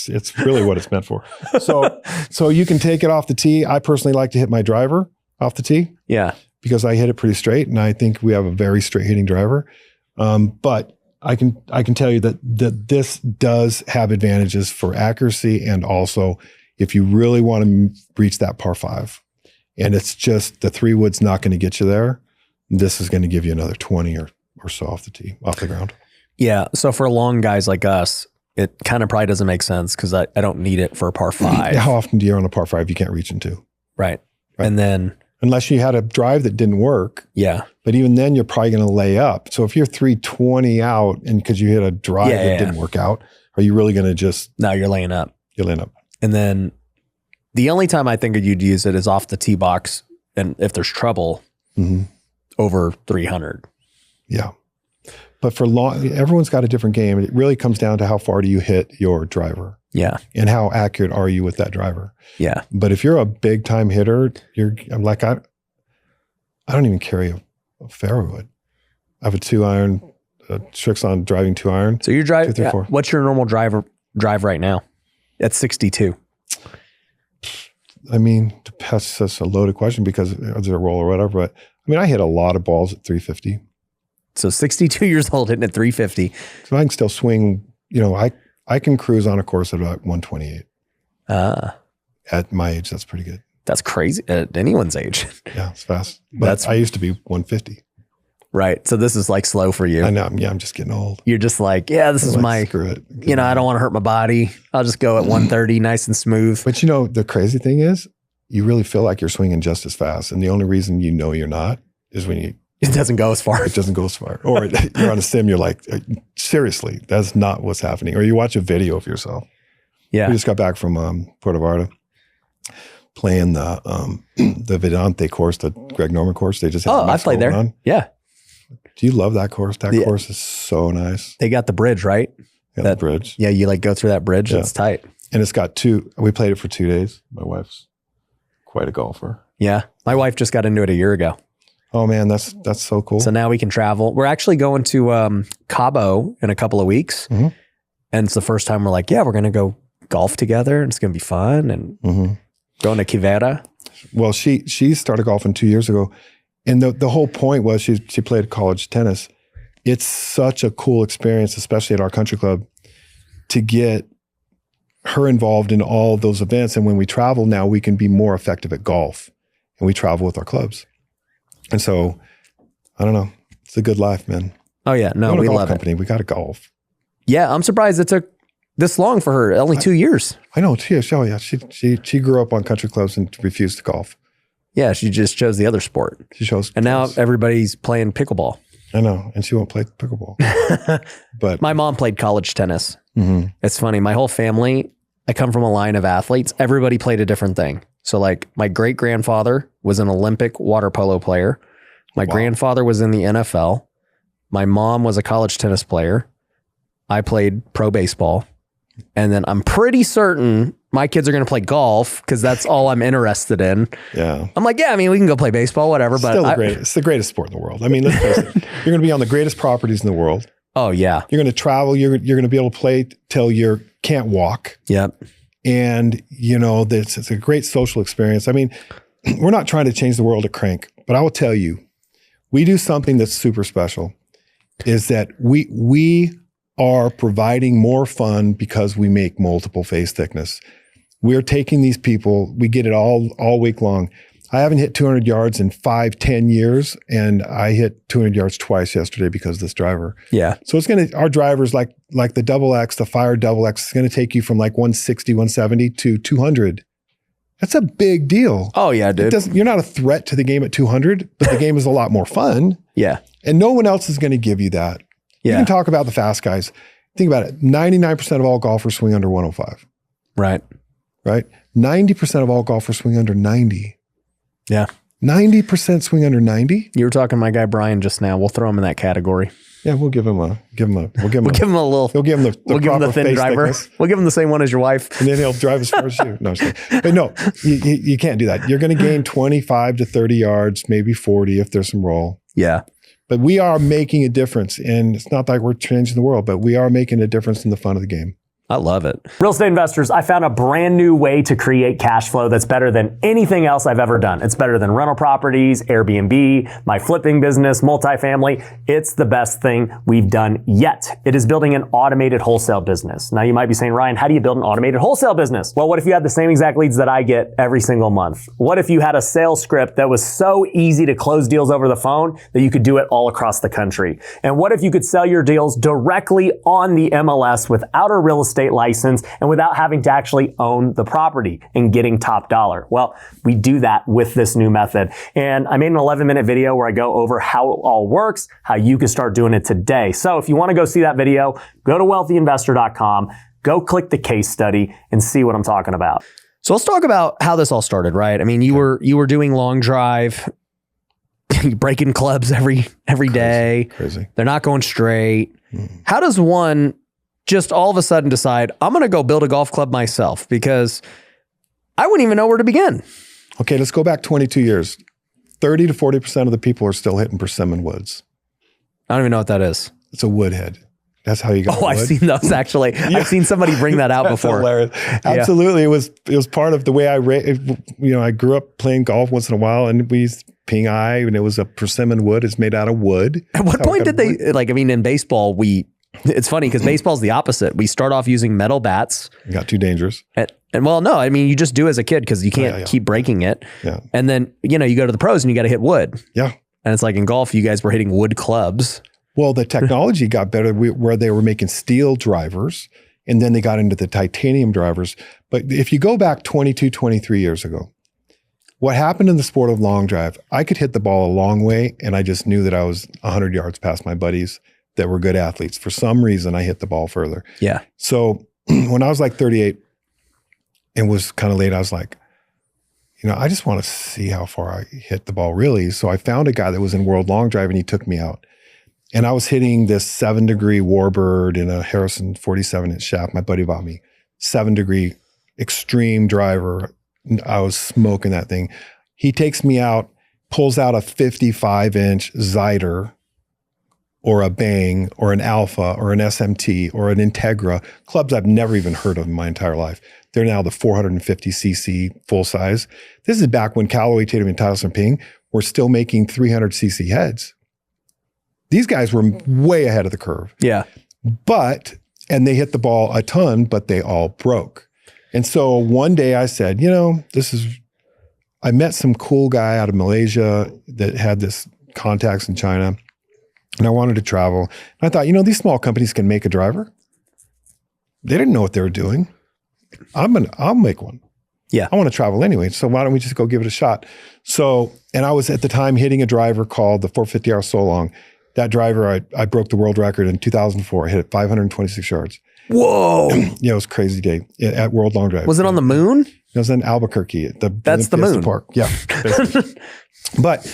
it's really what it's meant for. So you can take it off the tee. I personally like to hit my driver off the tee. Yeah, because I hit it pretty straight, and I think we have a very straight hitting driver. But I can tell you that this does have advantages for accuracy, and also if you really want to reach that par 5, and it's just the 3 wood's not going to get you there, this is going to give you another 20 or so off the ground. Yeah. So for long guys like us, it kind of probably doesn't make sense because I don't need it for a par 5. How often do you on a par 5 you can't reach into? Right. And then unless you had a drive that didn't work. Yeah. But even then you're probably going to lay up. So if you're 320 out and because you hit a drive that didn't work out, are you really going to just... No, you're laying up. You're laying up. And then The only time I think you'd use it is off the tee box, and if there's trouble over 300. Yeah. But for long, everyone's got a different game. It really comes down to how far do you hit your driver. Yeah. And how accurate are you with that driver? Yeah. But if you're a big time hitter, I'm like, I don't even carry a fairway wood. I have a 2-iron, tricks on driving 2-iron. So you're driving, 2, 3, 4. What's your normal drive right now? At 62. I mean, that's a loaded question because it's a roll or whatever. But I mean, I hit a lot of balls at 350. So 62 years old hitting at 350. So I can still swing, I can cruise on a course at about 128. At my age, that's pretty good. That's crazy at anyone's age. Yeah, it's fast. But I used to be 150. Right. So this is like slow for you. I know. Yeah, I'm just getting old. You're just like, yeah, this is screw it. I don't want to hurt my body. I'll just go at 130, nice and smooth. But the crazy thing is, you really feel like you're swinging just as fast. And the only reason you're not is when it doesn't go as far. It doesn't go as far. Or you're on a sim, you're like, seriously, that's not what's happening. Or you watch a video of yourself. Yeah. We just got back from Puerto Vallarta playing the Vidante course, the Greg Norman course. They just had I played there. On. Yeah. Do you love that course? That course is so nice. They got the bridge, right? The bridge. Yeah, you like go through that bridge. Yeah. It's tight. And it's got we played it for 2 days. My wife's quite a golfer. Yeah. My wife just got into it a year ago. Oh man, that's so cool. So now we can travel. We're actually going to Cabo in a couple of weeks. Mm-hmm. And it's the first time we're like, yeah, we're going to go golf together and it's going to be fun. And going to Quivera. Well, she started golfing 2 years ago. And the whole point was she played college tennis. It's such a cool experience, especially at our country club, to get her involved in all those events. And when we travel now, we can be more effective at golf. And we travel with our clubs. And so, I don't know. It's a good life, man. Oh yeah, no, we love it. We got to golf. Yeah, I'm surprised it took this long for her. Only 2 years. I know. Yeah. She grew up on country clubs and refused to golf. Yeah, she just chose the other sport. And now everybody's playing pickleball. I know, and she won't play pickleball. But my mom played college tennis. Mm-hmm. It's funny. My whole family, I come from a line of athletes. Everybody played a different thing. So like my great grandfather was an Olympic water polo player. My grandfather was in the NFL. My mom was a college tennis player. I played pro baseball. And then I'm pretty certain my kids are going to play golf because that's all I'm interested in. Yeah. I'm like, yeah, I mean, we can go play baseball, whatever. It's the greatest sport in the world. I mean, let's face it. You're going to be on the greatest properties in the world. Oh, yeah. You're going to travel. You're going to be able to play till you can't walk. Yep. And, it's a great social experience. I mean, we're not trying to change the world at Krank, but I will tell you, we do something that's super special, is that we are providing more fun because we make multiple face thickness. We're taking these people, we get it all week long. I haven't hit 200 yards in 5-10 years, and I hit 200 yards twice yesterday because of this driver. Yeah. So our drivers like the double X, the Fire double X, is going to take you from like 160, 170 to 200. That's a big deal. Oh yeah, dude. You're not a threat to the game at 200, but the game is a lot more fun. Yeah. And no one else is going to give you that. Yeah. You can talk about the fast guys. Think about it. 99% of all golfers swing under 105. Right. 90% of all golfers swing under 90. Yeah. 90% swing under 90. You were talking to my guy Brian just now. We'll throw him in that category. Yeah, we'll give him a thin driver. Thickness. We'll give him the same one as your wife. And then he'll drive as far as you. No, but no, you can't do that. You're going to gain 25 to 30 yards, maybe 40 if there's some roll. Yeah. But we are making a difference, and it's not like we're changing the world, but we are making a difference in the fun of the game. I love it. Real estate investors, I found a brand new way to create cash flow that's better than anything else I've ever done. It's better than rental properties, Airbnb, my flipping business, multifamily. It's the best thing we've done yet. It is building an automated wholesale business. Now you might be saying, Ryan, how do you build an automated wholesale business? Well, what if you had the same exact leads that I get every single month? What if you had a sales script that was so easy to close deals over the phone that you could do it all across the country? And what if you could sell your deals directly on the MLS without a real estate license and without having to actually own the property and getting top dollar? Well, we do that with this new method. And I made an 11-minute video where I go over how it all works, how you can start doing it today. So if you want to go see that video, go to wealthyinvestor.com, go click the case study and see what I'm talking about. So let's talk about how this all started, right? I mean, you were doing long drive, breaking clubs every day. Crazy. They're not going straight. How does one just all of a sudden decide, I'm going to go build a golf club myself? Because I wouldn't even know where to begin. Okay, let's go back 22 years. 30 to 40% of the people are still hitting persimmon woods. I don't even know what that is. It's a wood head. That's how you got. Oh, I've seen those actually. I've seen somebody bring that out before. Hilarious. Absolutely, it was part of the way I grew up playing golf once in a while, and we used ping eye, and it was a persimmon wood. It's made out of wood. At what point did they in baseball it's funny because baseball's the opposite. We start off using metal bats. It got too dangerous. And well, no, I mean, you just do as a kid because you can't keep breaking it. Yeah. And then, you go to the pros and you got to hit wood. Yeah. And it's like in golf, you guys were hitting wood clubs. Well, the technology got better where they were making steel drivers, and then they got into the titanium drivers. But if you go back 22, 23 years ago, what happened in the sport of long drive, I could hit the ball a long way, and I just knew that I was 100 yards past my buddies that were good athletes. For some reason, I hit the ball further. Yeah. So when I was like 38 and was kind of late, I was like, I just want to see how far I hit the ball really. So I found a guy that was in World Long Drive, and he took me out. And I was hitting this 7-degree Warbird in a Harrison 47-inch shaft. My buddy bought me 7-degree extreme driver. I was smoking that thing. He takes me out, pulls out a 55-inch Zyder or a Bang or an Alpha or an SMT or an Integra, clubs I've never even heard of in my entire life. They're now the 450cc full size. This is back when Callaway, Tatum, and Tyson Ping were still making 300cc heads. These guys were way ahead of the curve. Yeah. And they hit the ball a ton, but they all broke. And so one day I said, I met some cool guy out of Malaysia that had this contacts in China, and I wanted to travel. And I thought, these small companies can make a driver. They didn't know what they were doing. I'll make one. Yeah. I want to travel anyway. So why don't we just go give it a shot? So, and I was at the time hitting a driver called the 450R Solong. That driver, I broke the world record in 2004. I hit it 526 yards. Whoa. It was a crazy day at World Long Drive. Was it on the moon? It was in Albuquerque. That's the moon. Park. Yeah. But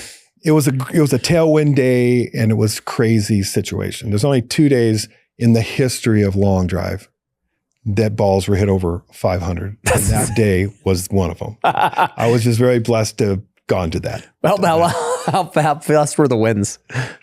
it was a tailwind day, and it was a crazy situation. There's only 2 days in the history of long drive that balls were hit over 500. And that day was one of them. I was just very blessed to have gone to that. How fast were the winds?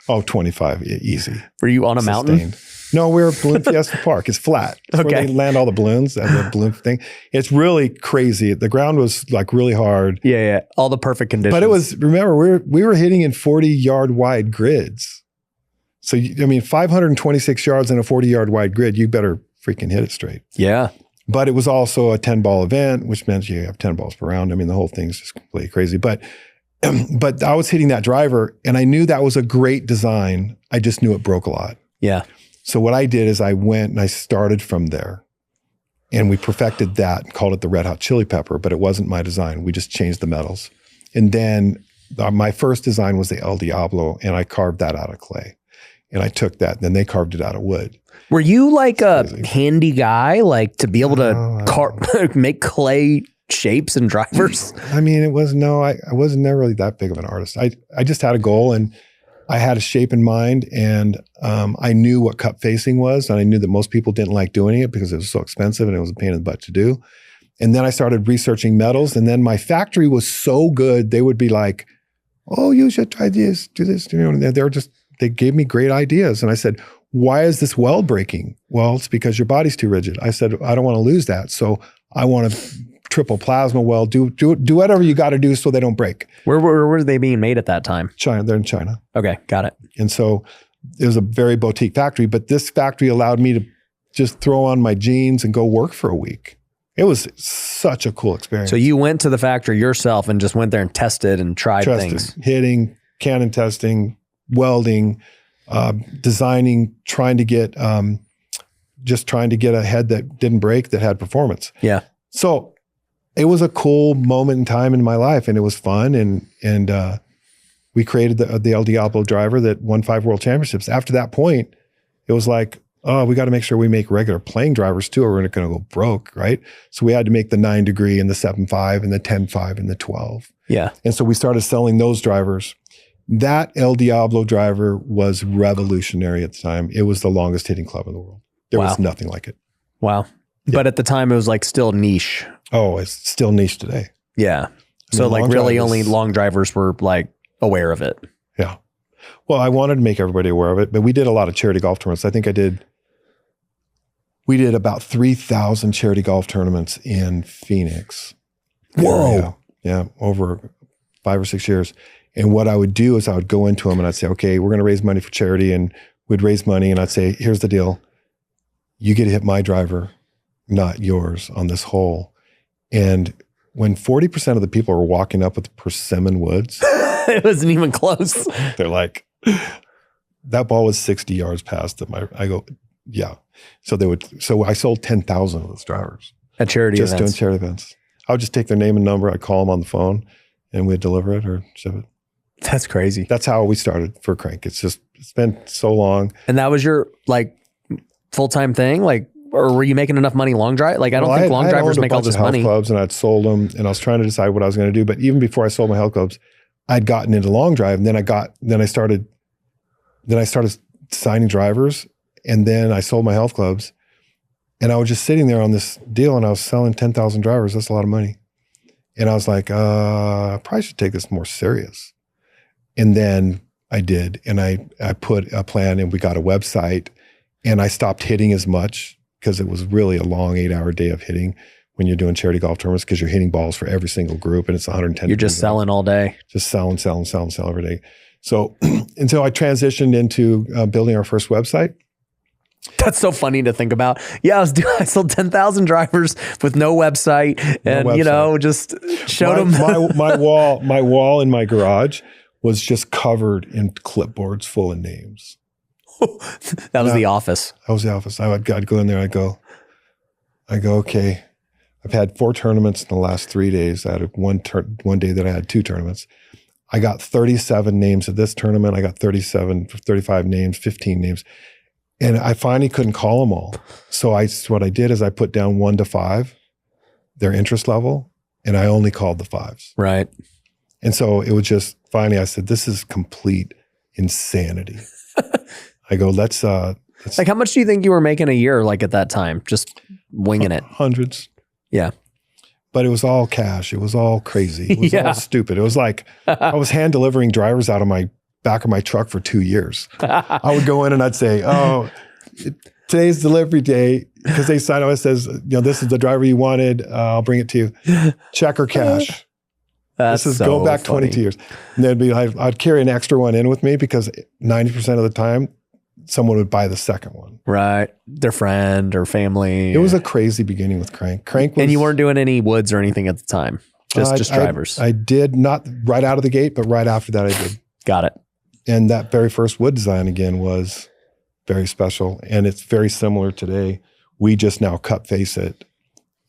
Oh, 25, easy. Were you on a mountain? No, we were at Balloon Fiesta Park. It's flat. It's where they land all the balloons and the balloon thing. It's really crazy. The ground was like really hard. Yeah. All the perfect conditions. But it was, remember, we were hitting in 40-yard wide grids. So, 526 yards in a 40-yard wide grid, you better freaking hit it straight. Yeah. But it was also a 10-ball event, which meant you have 10 balls per round. The whole thing's just completely crazy. But I was hitting that driver, and I knew that was a great design. I just knew it broke a lot. Yeah. So what I did is I went and I started from there, and we perfected that and called it the Red Hot Chili Pepper, but it wasn't my design. We just changed the metals. And then my first design was the El Diablo, and I carved that out of clay. And I took that, and then they carved it out of wood. Were you like a handy guy, like to be able to make clay shapes and drivers? I wasn't never really that big of an artist. I just had a goal, and I had a shape in mind, and I knew what cup facing was, and I knew that most people didn't like doing it because it was so expensive and it was a pain in the butt to do. And then I started researching metals, and then my factory was so good, they would be like, "Oh, you should try this, do this." They gave me great ideas, and I said, "Why is this weld breaking?" "Well, it's because your body's too rigid." I said, "I don't want to lose that, so I want to triple plasma weld. Do whatever you got to do so they don't break." Where were they being made at that time? China. They're in China. Okay, got it. And so it was a very boutique factory, but this factory allowed me to just throw on my jeans and go work for a week. It was such a cool experience. So you went to the factory yourself and just went there and tested and tried things. Hitting, cannon testing, welding, designing, trying to get a head that didn't break, that had performance. Yeah. So it was a cool moment in time in my life, and it was fun. And we created the El Diablo driver that won 5 world championships. After that point, it was like, oh, we got to make sure we make regular playing drivers too, or we're not going to go broke, right? So we had to make the 9 degree and the 7.5 and the 10.5 and the 12. Yeah. And so we started selling those drivers. That El Diablo driver was revolutionary at the time. It was the longest hitting club in the world. There was nothing like it. Wow. Yeah. But at the time it was like still niche. Oh, it's still niche today. Yeah. So like really only long drivers were like aware of it. Yeah. Well, I wanted to make everybody aware of it, but we did a lot of charity golf tournaments. I think we did about 3,000 charity golf tournaments in Phoenix. Whoa. Yeah. Over 5 or 6 years. And what I would do is I would go into them and I'd say, okay, we're going to raise money for charity, and we'd raise money. And I'd say, here's the deal. You get to hit my driver, not yours, on this hole. And when 40% of the people were walking up with persimmon woods, it wasn't even close. They're like, that ball was 60 yards past them. I go, yeah. So I sold 10,000 of those drivers. At charity events. Just doing charity events. I would just take their name and number. I'd call them on the phone and we'd deliver it or ship it. That's crazy. That's how we started for Krank. It's been so long. And that was your like full-time thing? Like, or were you making enough money long drive? Like, I don't think long drivers make all this money. Health clubs, and I'd sold them, and I was trying to decide what I was going to do. But even before I sold my health clubs, I'd gotten into long drive, and then I started signing drivers, and then I sold my health clubs, and I was just sitting there on this deal, and I was selling 10,000 drivers. That's a lot of money. And I was like, I probably should take this more serious. And then I did, and I put a plan, and we got a website, and I stopped hitting as much because it was really a long 8-hour day of hitting when you're doing charity golf tournaments, because you're hitting balls for every single group, and it's 110. You're just selling all day. Just selling every day. So until I transitioned into building our first website. That's so funny to think about. Yeah, I sold 10,000 drivers with no website, and you know, just showed them my wall in my garage was just covered in clipboards full of names. That was the office. That was the office. I'd go in there. I go, okay. I've had 4 tournaments in the last 3 days. I had one day that I had 2 tournaments. I got 37 names at this tournament. I got 35 names, 15 names. And I finally couldn't call them all. So what I did is I put down 1 to 5, their interest level, and I only called the 5s. Right. And so it was just, finally I said, this is complete insanity. I go, let's like, how much do you think you were making a year, like, at that time? Just winging it. Hundreds. Yeah. But it was all cash. It was all crazy. It was all stupid. It was like I was hand delivering drivers out of my back of my truck for 2 years. I would go in and I'd say, oh, today's delivery day, because they sign up. It says, this is the driver you wanted. I'll bring it to you. Check or cash. This is go back 22 years. And then I'd carry an extra one in with me, because 90% of the time, someone would buy the second one. Right. Their friend or family. It was a crazy beginning with Krank. And you weren't doing any woods or anything at the time? Just drivers? I did, not right out of the gate, but right after that I did. Got it. And that very first wood design, again, was very special. And it's very similar today. We just now cut face it.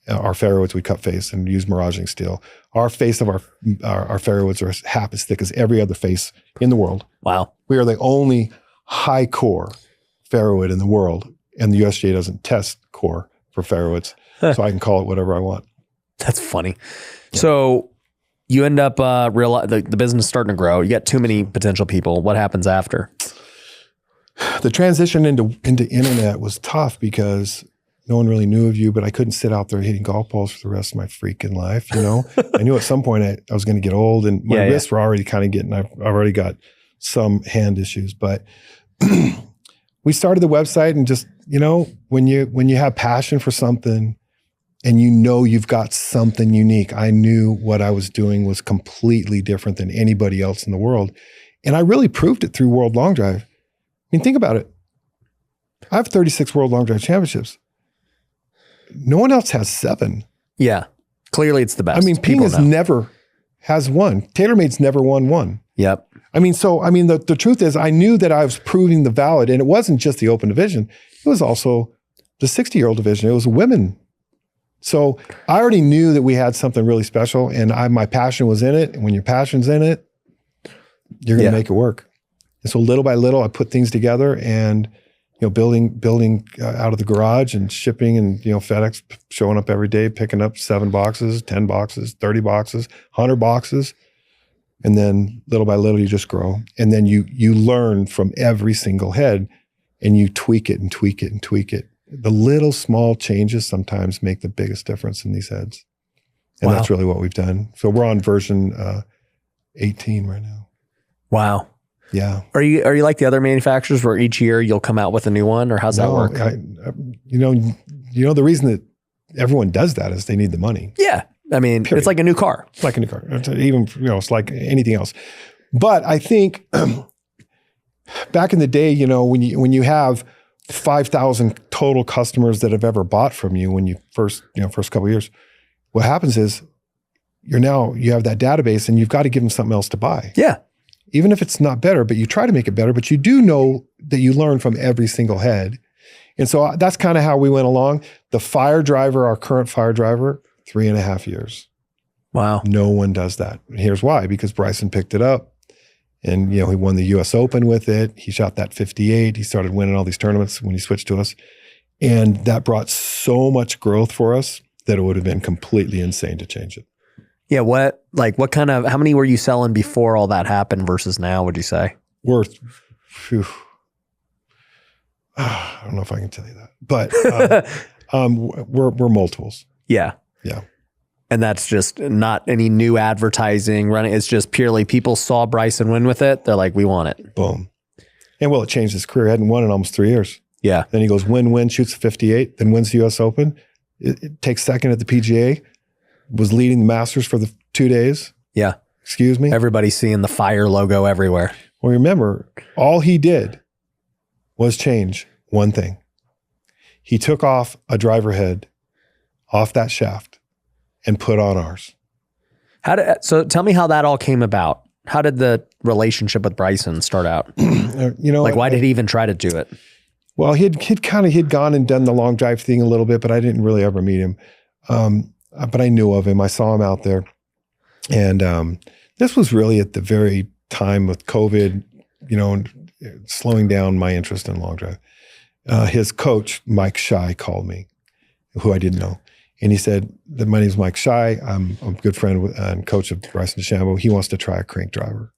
Our fairwoods, we cut face and use miraging steel. Our face of our fairwoods are half as thick as every other face in the world. Wow. We are the only high core fairwood in the world, and the USGA doesn't test core for fairwoods, so I can call it whatever I want. That's funny. Yeah. So you end up the business starting to grow. You got too many potential people. What happens after? The transition into internet was tough, because no one really knew of you, but I couldn't sit out there hitting golf balls for the rest of my freaking life. I knew at some point I was going to get old, and my wrists were already kind of getting, I've already got some hand issues, but we started the website, and just, when you have passion for something and you've got something unique, I knew what I was doing was completely different than anybody else in the world. And I really proved it through World Long Drive. I mean, think about it. I have 36 World Long Drive championships. No one else has 7. Yeah. Clearly it's the best. I mean, Pineda never has won. TaylorMade's never won one. Yep. The truth is, I knew that I was proving the valid, and it wasn't just the open division. It was also the 60-year-old division. It was women. So I already knew that we had something really special, and my passion was in it. And when your passion's in it, you're going to make it work. And so little by little, I put things together, and building out of the garage and shipping, and FedEx showing up every day, picking up 7 boxes, 10 boxes, 30 boxes, 100 boxes. And then little by little, you just grow. And then you learn from every single head, and you tweak it and tweak it and tweak it. The little small changes sometimes make the biggest difference in these heads. And that's really what we've done. So we're on version 18 right now. Wow. Yeah. Are you like the other manufacturers where each year you'll come out with a new one, or how's that work? The reason that everyone does that is they need the money. Yeah. I mean, It's like a new car. It's like a new car. It's like anything else. But I think back in the day, when you have 5,000 total customers that have ever bought from you when you first couple of years, what happens is you have that database, and you've got to give them something else to buy. Yeah. Even if it's not better, but you try to make it better, but you do know that you learn from every single head. And so that's kind of how we went along. The fire driver, our current fire driver, 3.5 years. Wow. No one does that. And here's why, because Bryson picked it up, and he won the US Open with it. He shot that 58. He started winning all these tournaments when he switched to us. And that brought so much growth for us that it would have been completely insane to change it. Yeah. How many were you selling before all that happened versus now, would you say? I don't know if I can tell you that, but we're multiples. Yeah. Yeah. And that's just not any new advertising running. It's just purely people saw Bryson win with it. They're like, we want it. Boom. And it changed his career. He hadn't won in almost 3 years. Yeah. Then he goes win, shoots a 58, then wins the US Open. It takes second at the PGA, was leading the Masters for the 2 days. Yeah. Excuse me? Everybody's seeing the fire logo everywhere. Well, remember, all he did was change one thing. He took off a driver head off that shaft and put on ours. So tell me how that all came about. How did the relationship with Bryson start out? Why did he even try to do it? Well, he'd gone and done the long drive thing a little bit, but I didn't really ever meet him. But I knew of him. I saw him out there. And this was really at the very time with COVID, slowing down my interest in long drive. His coach, Mike Shy, called me, who I didn't know. And he said, my name's Mike Shy. I'm a good friend and coach of Bryson DeChambeau. He wants to try a crank driver.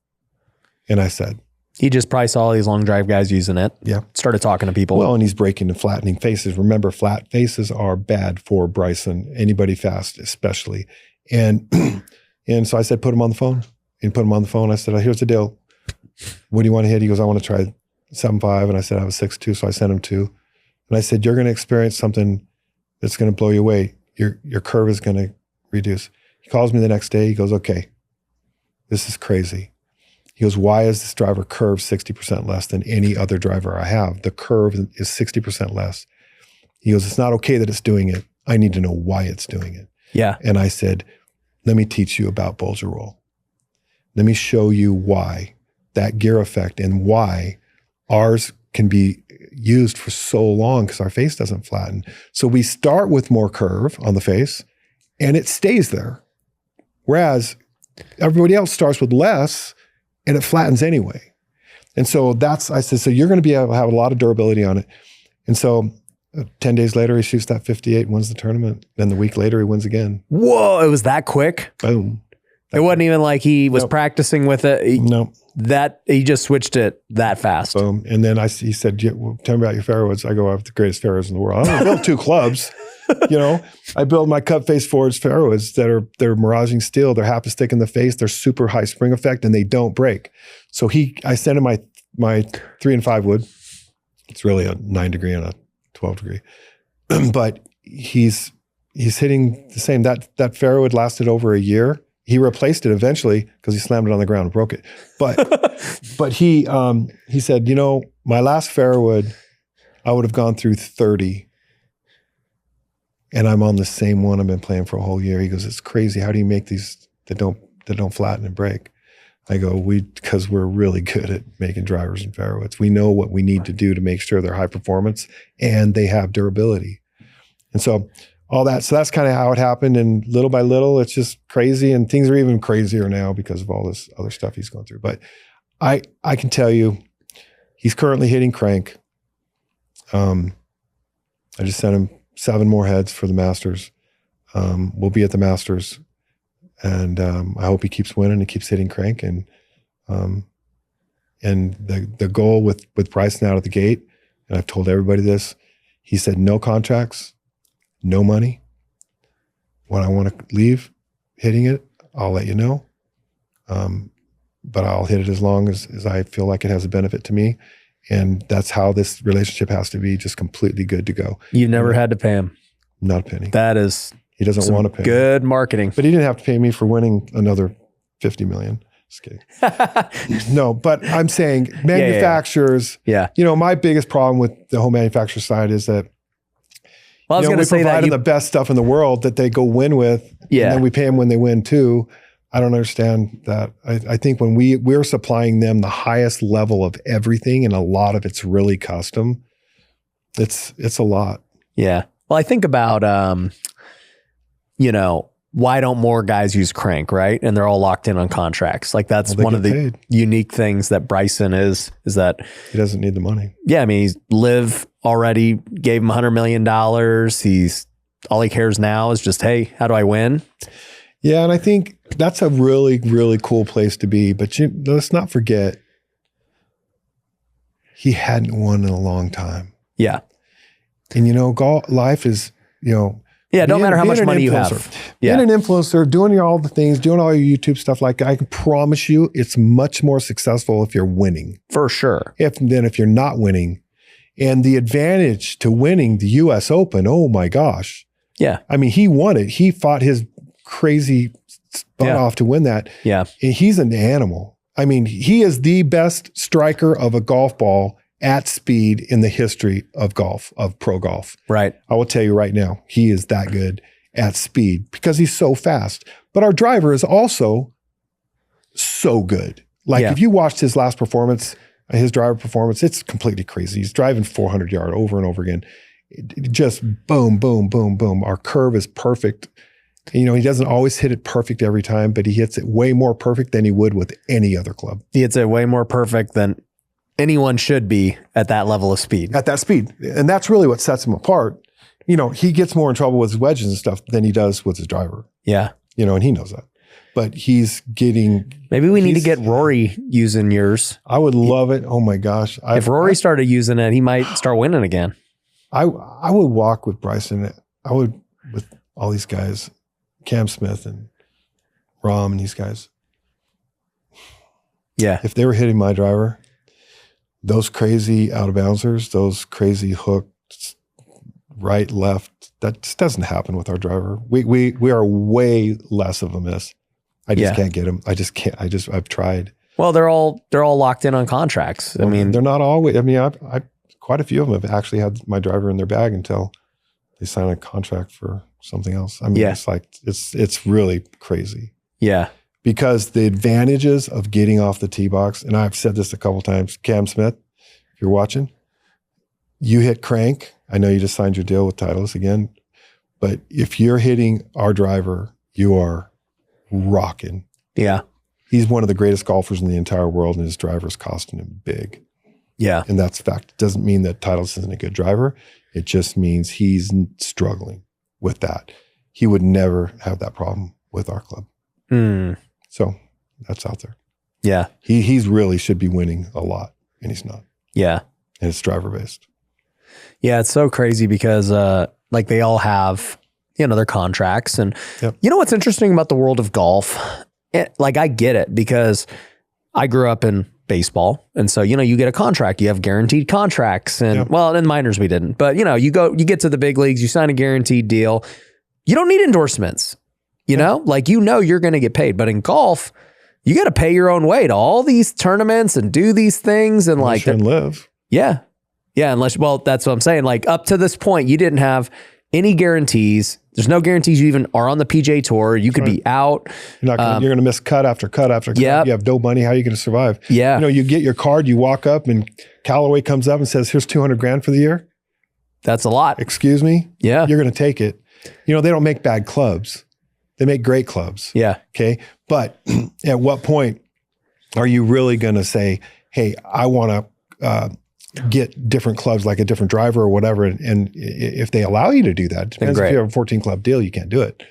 And I said, he just probably saw all these long drive guys using it. Yeah. Started talking to people. Well, and he's breaking and flattening faces. Remember, flat faces are bad for Bryson, anybody fast especially. And so I said, put him on the phone. And put him on the phone. I said, here's the deal. What do you want to hit? He goes, I want to try 7.5. And I said, I have a 6.2. So I sent him 2. And I said, you're going to experience something that's going to blow you away. Your curve is going to reduce. He calls me the next day. He goes, okay, this is crazy. He goes, why is this driver curve 60% less than any other driver I have? The curve is 60% less. He goes, it's not okay that it's doing it. I need to know why it's doing it. Yeah. And I said, let me teach you about Bulge roll. Let me show you why that gear effect and why ours can be used for so long because our face doesn't flatten. So we start with more curve on the face and it stays there. Whereas everybody else starts with less and it flattens anyway. And so I said, so you're going to be able to have a lot of durability on it. And so 10 days later, he shoots that 58 and wins the tournament. Then the week later, he wins again. Whoa, it was that quick? Boom. It wasn't even like he was practicing with it. No. He just switched it that fast. Boom. And then he said, well, tell me about your fairwoods. I go, I have the greatest fairwoods in the world. I don't build 2 clubs. I build my cut face forwards fairwoods they're miraging steel. They're half a stick in the face. They're super high spring effect and they don't break. So I sent him my 3 and 5 wood. It's really a 9 degree and a 12 degree. But he's hitting the same. That fairwood lasted over a year. He replaced it eventually because he slammed it on the ground and broke it. But he said, my last fairwood, I would have gone through 30 and I'm on the same one I've been playing for a whole year. He goes, it's crazy. How do you make these that don't flatten and break? I go, because we're really good at making drivers and fairwoods. We know what we need to do to make sure they're high performance and they have durability. And so that's kind of how it happened. And little by little, it's just crazy. And things are even crazier now because of all this other stuff he's going through. But I can tell you, he's currently hitting crank. I just sent him 7 more heads for the Masters. We'll be at the Masters, and I hope he keeps winning and keeps hitting Krank. And the goal with Bryson out of the gate, and I've told everybody this, he said no contracts, no money. When I want to leave hitting it, I'll let you know. But I'll hit it as long as I feel like it has a benefit to me. And that's how this relationship has to be, just completely good to go. You've never had to pay him? Not a penny. That is He doesn't want to pay good marketing. But he didn't have to pay me for winning another 50 million. Just kidding. No, but I'm saying manufacturers, my biggest problem with the home manufacturer side is that I was going to say that the best stuff in the world that they go win with, and then we pay them when they win too. I don't understand that. I think when we're supplying them the highest level of everything, and a lot of it's really custom, it's a lot. Yeah. Well, I think about, why don't more guys use Krank, right? And they're all locked in on contracts. Like that's one of the unique things that Bryson is that he doesn't need the money. Yeah. I mean, he's LIV already gave him $100 million. All he cares now is just, hey, how do I win? Yeah. And I think that's a really, really cool place to be. But let's not forget, he hadn't won in a long time. Yeah. And life is, yeah, don't matter how much money you have. Being an influencer, doing all the things, doing all your YouTube stuff, like I can promise you it's much more successful if you're winning. For sure. Than if you're not winning. And the advantage to winning the US Open, oh my gosh. Yeah. I mean, he won it. He fought his crazy butt off to win that. Yeah. And he's an animal. I mean, he is the best striker of a golf ball at speed in the history of golf, of pro golf. Right. I will tell you right now, he is that good at speed because he's so fast. But our driver is also so good. Like if you watched his last performance, his driver performance, it's completely crazy. He's driving 400 yard over and over again. It just boom, boom, boom, boom. Our curve is perfect. He doesn't always hit it perfect every time, but he hits it way more perfect than he would with any other club. He hits it way more perfect than anyone should be at that level of speed. At that speed. And that's really what sets him apart. He gets more in trouble with his wedges and stuff than he does with his driver. Yeah. And he knows that. But he's getting... Maybe we need to get Rory using yours. I would love it. Oh my gosh. If Rory started using it, he might start winning again. I would walk with Bryson. I would with all these guys, Cam Smith and Rahm and these guys. Yeah. If they were hitting my driver, those crazy out of bouncers, those crazy hooks, right, left, that just doesn't happen with our driver. We are way less of a miss. I just can't get him. I just can't. I've tried. Well, they're all locked in on contracts. I mean, they're not always. I mean, I quite a few of them have actually had my driver in their bag until they sign a contract for something else. I mean, it's like it's really crazy. Yeah. Because the advantages of getting off the tee box, and I've said this a couple of times, Cam Smith, if you're watching, you hit Krank. I know you just signed your deal with Titleist again, but if you're hitting our driver, you are rocking. Yeah. He's one of the greatest golfers in the entire world, and his driver's costing him big. Yeah. And that's fact. It doesn't mean that Titleist isn't a good driver. It just means he's struggling with that. He would never have that problem with our club. So that's out there. Yeah. He's really should be winning a lot, and he's not. Yeah. And it's driver based. Yeah. It's so crazy because like they all have, their contracts. And what's interesting about the world of golf? I get it because I grew up in baseball. And so, you get a contract, you have guaranteed contracts. And well, in minors we didn't. But, you get to the big leagues, you sign a guaranteed deal. You don't need endorsements. you're going to get paid. But in golf, you got to pay your own way to all these tournaments and do these things. And unless you live. Yeah. Yeah. That's what I'm saying. Like up to this point, you didn't have any guarantees. There's no guarantees you even are on the PGA Tour. You could be out. You're going to miss cut after cut after cut. Yep. You have no money. How are you going to survive? Yeah. You get your card, you walk up and Callaway comes up and says, here's $200,000 for the year. That's a lot. Excuse me? Yeah. You're going to take it. They don't make bad clubs. They make great clubs. Yeah. Okay. But at what point are you really going to say, hey, I want to get different clubs, like a different driver or whatever. And if they allow you to do that, it depends if you have a 14 club deal, you can't do it.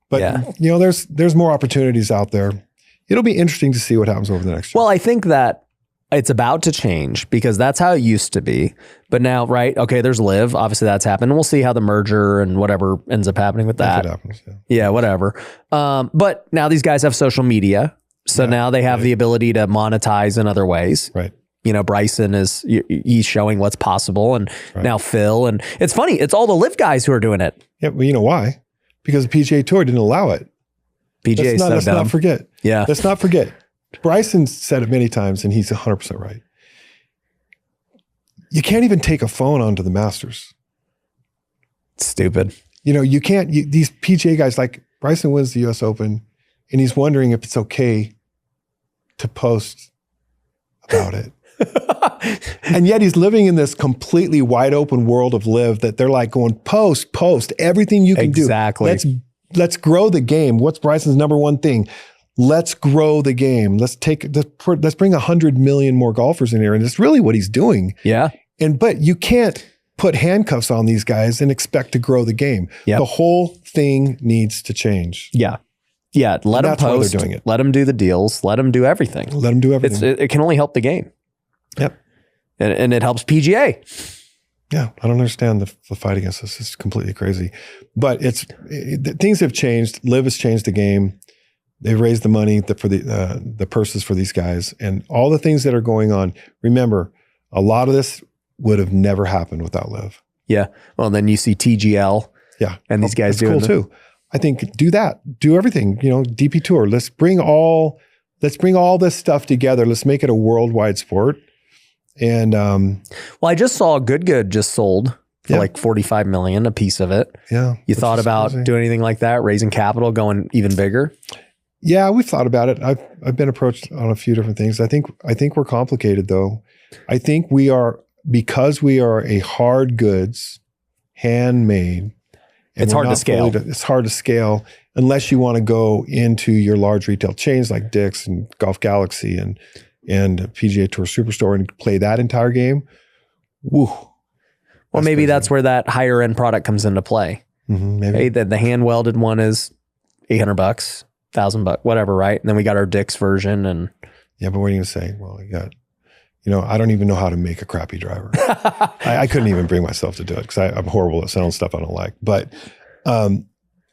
But there's more opportunities out there. It'll be interesting to see what happens over the next year. Well, I think that it's about to change because that's how it used to be. But now, right? Okay, there's LIV. Obviously, that's happened. We'll see how the merger and whatever ends up happening with that. If it happens, yeah, whatever. But now these guys have social media. So now they have the ability to monetize in other ways. Right. Bryson he's showing what's possible. And now Phil. And it's funny. It's all the LIV guys who are doing it. Yeah, well, you know why? Because the PGA Tour didn't allow it. Let's not forget. Yeah. Let's not forget. Bryson said it many times, and he's 100% right. You can't even take a phone onto the Masters. Stupid. You can't. These PGA guys, like Bryson wins the U.S. Open, and he's wondering if it's okay to post about it. And yet he's living in this completely wide open world of LIV that they're like going, post everything you can do. Exactly. Let's grow the game. What's Bryson's number one thing? Let's grow the game. Let's bring 100 million more golfers in here. And it's really what he's doing. Yeah. But you can't put handcuffs on these guys and expect to grow the game. Yep. The whole thing needs to change. Yeah. Yeah. Let them post. Doing it. Let them do the deals. Let them do everything. Let them do everything. It can only help the game. Yep. And it helps PGA. Yeah. I don't understand the fight against this. It's completely crazy. But things have changed. LIV has changed the game. They raised the money for the purses for these guys and all the things that are going on. Remember, a lot of this would have never happened without LIV. Yeah. Well, then you see TGL. Yeah. And these guys doing cool too. I think do that. Do everything. DP Tour. Let's bring all this stuff together. Let's make it a worldwide sport. And well, I just saw Good just sold for like $45 million a piece of it. Yeah. You thought about doing anything like that, raising capital, going even bigger? Yeah, we've thought about it. I've been approached on a few different things. I think we're complicated though. I think because we are a hard goods, handmade. It's hard to scale. It's hard to scale unless you want to go into your large retail chains like Dick's and Golf Galaxy and PGA Tour Superstore and play that entire game. Woo. Well, maybe that's where that higher end product comes into play. Mm-hmm, maybe. Hey, the hand welded one is $800, $1,000, whatever, right? And then we got our Dick's version and yeah, but what are you gonna say? Well, you got, I don't even know how to make a crappy driver. I couldn't even bring myself to do it because I'm horrible at selling stuff I don't like. But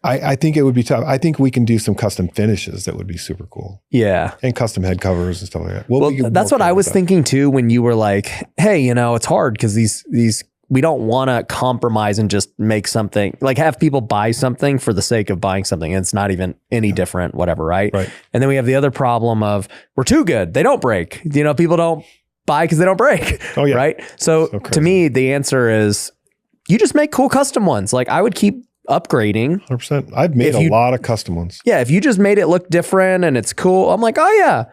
I think it would be tough. I think we can do some custom finishes that would be super cool. Yeah. And custom head covers and stuff like that. Well, that's what I was thinking too when you were like, hey, it's hard because these we don't want to compromise and just make something, like have people buy something for the sake of buying something. And it's not even any different, whatever, right? Right. And then we have the other problem of we're too good. They don't break. People don't buy because they don't break. Oh yeah. Right. So to me, the answer is you just make cool custom ones. Like I would keep upgrading. 100%. I've made a lot of custom ones. Yeah. If you just made it look different and it's cool, I'm like, oh yeah,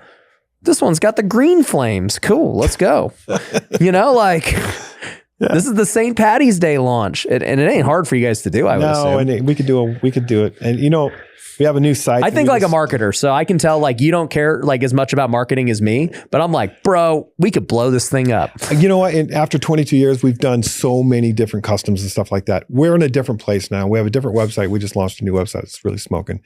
this one's got the green flames. Cool. Let's go. This is the St. Patty's Day launch. And it ain't hard for you guys to do, I would assume. And we could do it. And we have a new site. I think like a marketer. So I can tell like you don't care like as much about marketing as me, but I'm like, bro, we could blow this thing up. You know what? And after 22 years, we've done so many different customs and stuff like that. We're in a different place now. We have a different website. We just launched a new website. It's really smoking.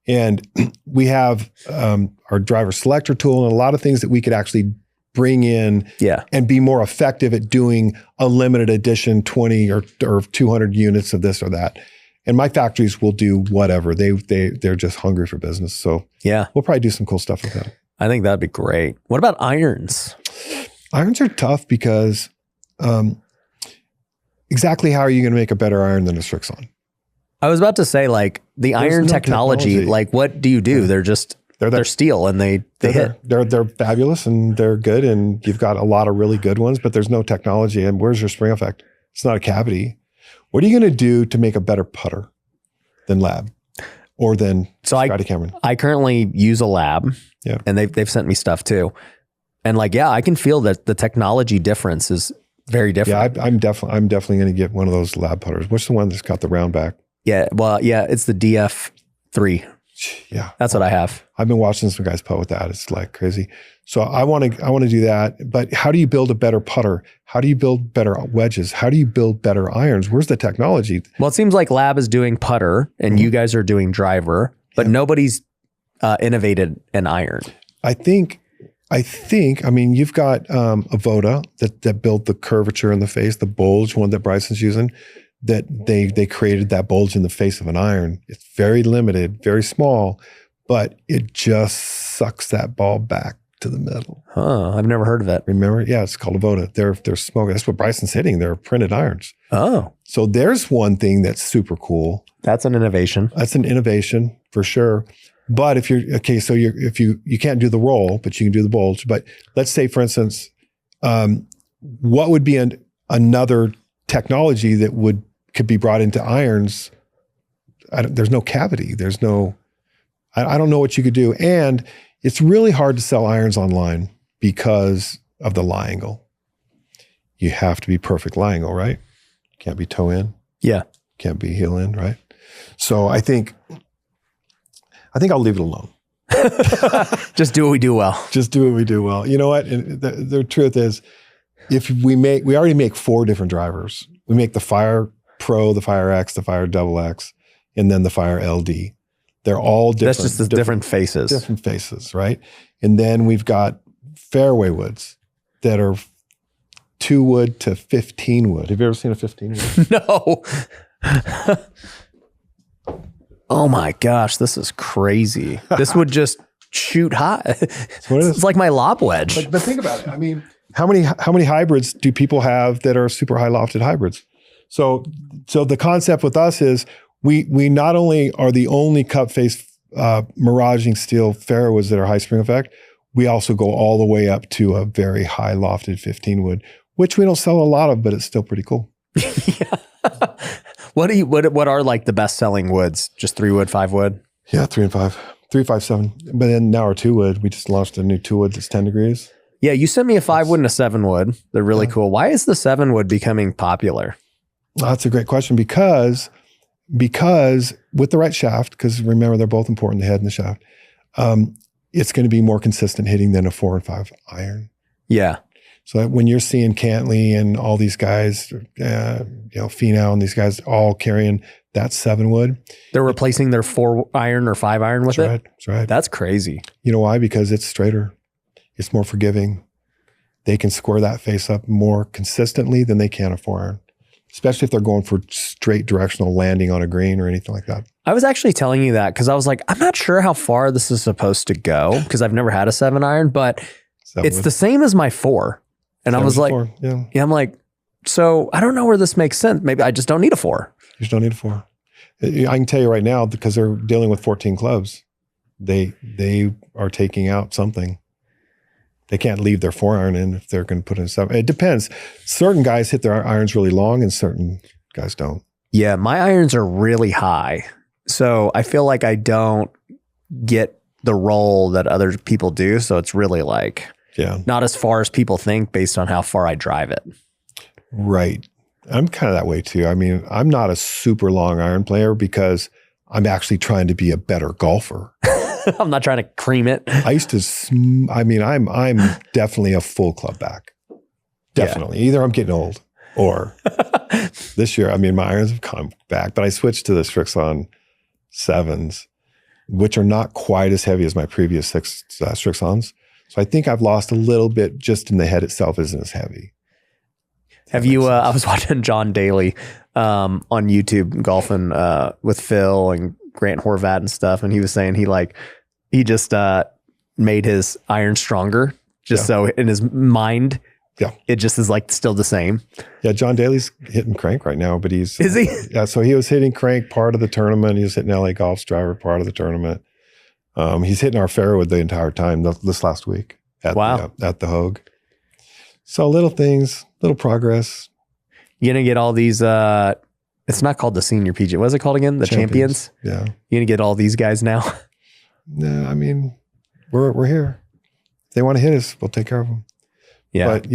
And we have our driver selector tool and a lot of things that we could actually bring in and be more effective at doing a limited edition 20 or 200 units of this or that. And my factories will do whatever. They're just hungry for business. So we'll probably do some cool stuff with that. I think that'd be great. What about irons? Irons are tough because exactly how are you going to make a better iron than a Strixon? I was about to say like the iron technology, like what do you do? They're steel and they hit. They're fabulous and they're good and you've got a lot of really good ones, but there's no technology. And where's your spring effect? It's not a cavity. What are you going to do to make a better putter than Lab or than Scotty Cameron? I currently use a Lab and they've sent me stuff too. And like, I can feel that the technology difference is very different. Yeah, I'm definitely going to get one of those Lab putters. What's the one that's got the round back? Yeah. Well, it's the DF3. Yeah. That's what I have. I've been watching some guys putt with that. It's like crazy. So I want to do that. But how do you build a better putter? How do you build better wedges? How do you build better irons? Where's the technology? Well, it seems like Lab is doing putter and you guys are doing driver, but nobody's innovated an iron. I mean, you've got a Voda that built the curvature in the face, the Bulge, one that Bryson's using, that they created that bulge in the face of an iron. It's very limited, very small, but it just sucks that ball back to the middle. Huh, I've never heard of it. Remember? Yeah, it's called a Voda. They're smoking. That's what Bryson's hitting. They're printed irons. Oh. So there's one thing that's super cool. That's an innovation. That's an innovation for sure. But if you can't do the roll, but you can do the bulge. But let's say, for instance, what would be another technology that could be brought into irons? There's no cavity. There's no. I don't know what you could do, and it's really hard to sell irons online because of the lie angle. You have to be perfect lie angle, right? Can't be toe in. Yeah. Can't be heel in, right? So I think I'll leave it alone. Just do what we do well. Just do what we do well. You know what? And the truth is, we already make 4 different drivers. We make the Fire Pro, the Fire X, the Fire Double X, and then the Fire LD. They're all different. That's just the different faces. Different faces, right? And then we've got fairway woods that are 2 wood to 15 wood. Have you ever seen a 15 wood? No. Oh my gosh, this is crazy. This would just shoot high. It's like my lob wedge. But think about it. I mean, how many hybrids do people have that are super high lofted hybrids? So the concept with us is we not only are the only cup face miraging steel fairways that are high spring effect, we also go all the way up to a very high lofted 15 wood, which we don't sell a lot of, but it's still pretty cool. Yeah. What are like the best selling woods? Just 3 wood, 5 wood? Yeah, 3 and 5, 3, 5, 7. But then now our 2 wood, we just launched a new 2 wood that's 10 degrees. Yeah, you sent me a 5 wood and a 7 wood. They're really cool. Why is the 7 wood becoming popular? That's a great question because with the right shaft, because remember they're both important, the head and the shaft, it's going to be more consistent hitting than a 4 and 5 iron. Yeah. So when you're seeing Cantley and all these guys, Finau and these guys all carrying that 7 wood, they're replacing their 4 iron or 5 iron with it. Right, that's right. That's crazy. You know why? Because it's straighter. It's more forgiving. They can square that face up more consistently than they can a 4 iron, especially if they're going for straight directional landing on a green or anything like that. I was actually telling you that because I was like, I'm not sure how far this is supposed to go because I've never had a 7 iron, but it's the same as my 4. And I was like, yeah, I'm like, so I don't know where this makes sense. Maybe I just don't need a 4. You just don't need a 4. I can tell you right now, because they're dealing with 14 clubs, they are taking out something. They can't leave their 4 iron in if they're going to put in 7. It depends. Certain guys hit their irons really long and certain guys don't. Yeah, my irons are really high. So I feel like I don't get the roll that other people do. So it's really like not as far as people think based on how far I drive it. Right. I'm kind of that way too. I mean, I'm not a super long iron player because I'm actually trying to be a better golfer. I'm not trying to cream it. I used to, I'm definitely a full club back. Definitely. Yeah. Either I'm getting old or this year, my irons have come back, but I switched to the Strixon 7s, which are not quite as heavy as my previous 6 Strixons. So I think I've lost a little bit just in the head itself isn't as heavy. Have you, I was watching John Daly on YouTube golfing with Phil and Grant Horvat and stuff. And he was saying he just made his iron stronger just so in his mind, it just is like still the same. Yeah. John Daly's hitting Krank right now, but is he? Yeah. So he was hitting Krank part of the tournament. He was hitting LA Golf's driver part of the tournament. He's hitting our fairwood the entire time this last week at the Hogue. So little things, little progress. You're going to get all these, it's not called the senior PGA. What is it called again? The champions? Yeah. You're going to get all these guys now? No, we're here. If they want to hit us, we'll take care of them. Yeah. But,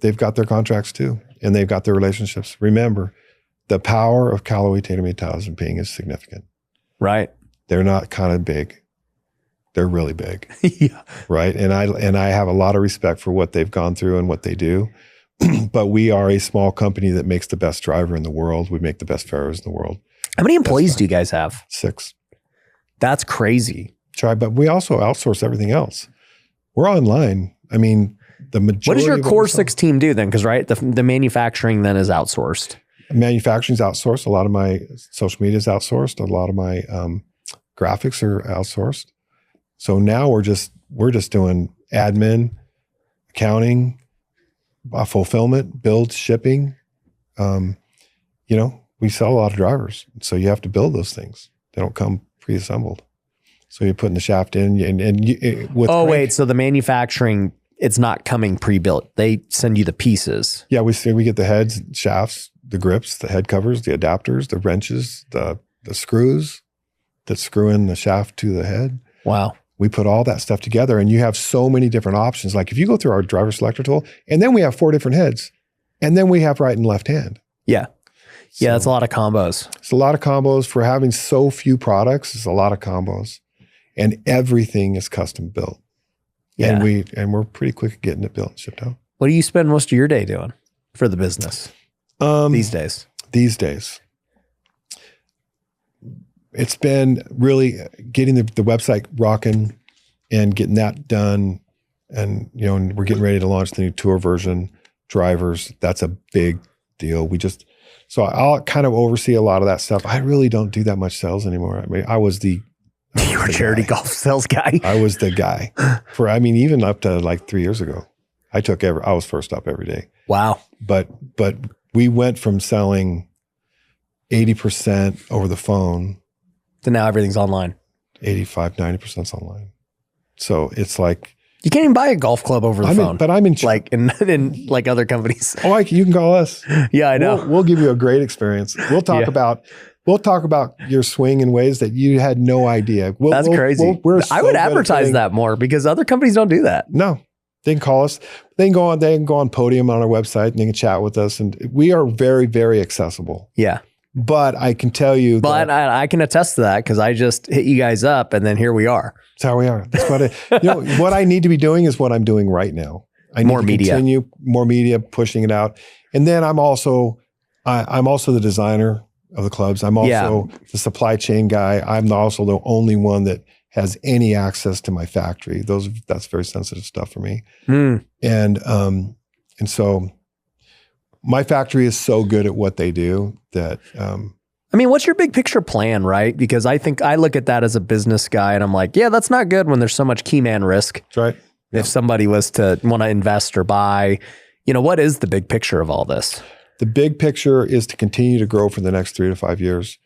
they've got their contracts too, and they've got their relationships. Remember, the power of Callaway, TaylorMade, Towers, and Ping is significant. Right. They're not kind of big. They're really big. Yeah. Right. And I have a lot of respect for what they've gone through and what they do. But we are a small company that makes the best driver in the world. We make the best fairways in the world. How many employees do you guys have? 6. That's crazy. But we also outsource everything else. We're online. I mean, the majority. What does your core 6 team do then? Because the manufacturing then is outsourced. Manufacturing's outsourced. A lot of my social media is outsourced. A lot of my graphics are outsourced. So now we're just doing admin, accounting, fulfillment, build, shipping. We sell a lot of drivers, so you have to build those things. They don't come pre-assembled. So you're putting the shaft in, wait. So the manufacturing, it's not coming pre-built. They send you the pieces. Yeah, we get the heads, shafts, the grips, the head covers, the adapters, the wrenches, the screws that screw in the shaft to the head. Wow. We put all that stuff together, and you have so many different options. Like if you go through our driver selector tool, and then we have 4 different heads, and then we have right and left hand. Yeah. So that's a lot of combos. It's a lot of combos for having so few products. It's a lot of combos, and everything is custom built. Yeah. And we're pretty quick at getting it built and shipped out. What do you spend most of your day doing for the business these days? These days, it's been really getting the website rocking and getting that done. And, and we're getting ready to launch the new tour version, drivers. That's a big deal. So I'll kind of oversee a lot of that stuff. I really don't do that much sales anymore. I mean, you were a charity golf sales guy. I was the guy even up to like 3 years ago. I was first up every day. Wow. But we went from selling 80% over the phone to now everything's online. 85, 90% is online. So it's like, you can't even buy a golf club over the phone. But I'm in like in like other companies. Oh, you can call us. Yeah, I know. We'll give you a great experience. We'll talk about your swing in ways that you had no idea. That's crazy. I would advertise that more because other companies don't do that. No, they can call us. They can go on Podium on our website and they can chat with us. And we are very, very accessible. Yeah. But I can tell you. But I can attest to that because I just hit you guys up and then here we are. That's how we are. That's what what I need to be doing is what I'm doing right now. I need to continue more media, pushing it out. And then I'm also the designer of the clubs. I'm also the supply chain guy. I'm also the only one that has any access to my factory. That's very sensitive stuff for me. And so my factory is so good at what they do that what's your big picture plan, right? Because I think I look at that as a business guy and I'm like, yeah, that's not good when there's so much key man risk. That's right. If somebody was to want to invest or buy, what is the big picture of all this? The big picture is to continue to grow for the next 3 to 5 years.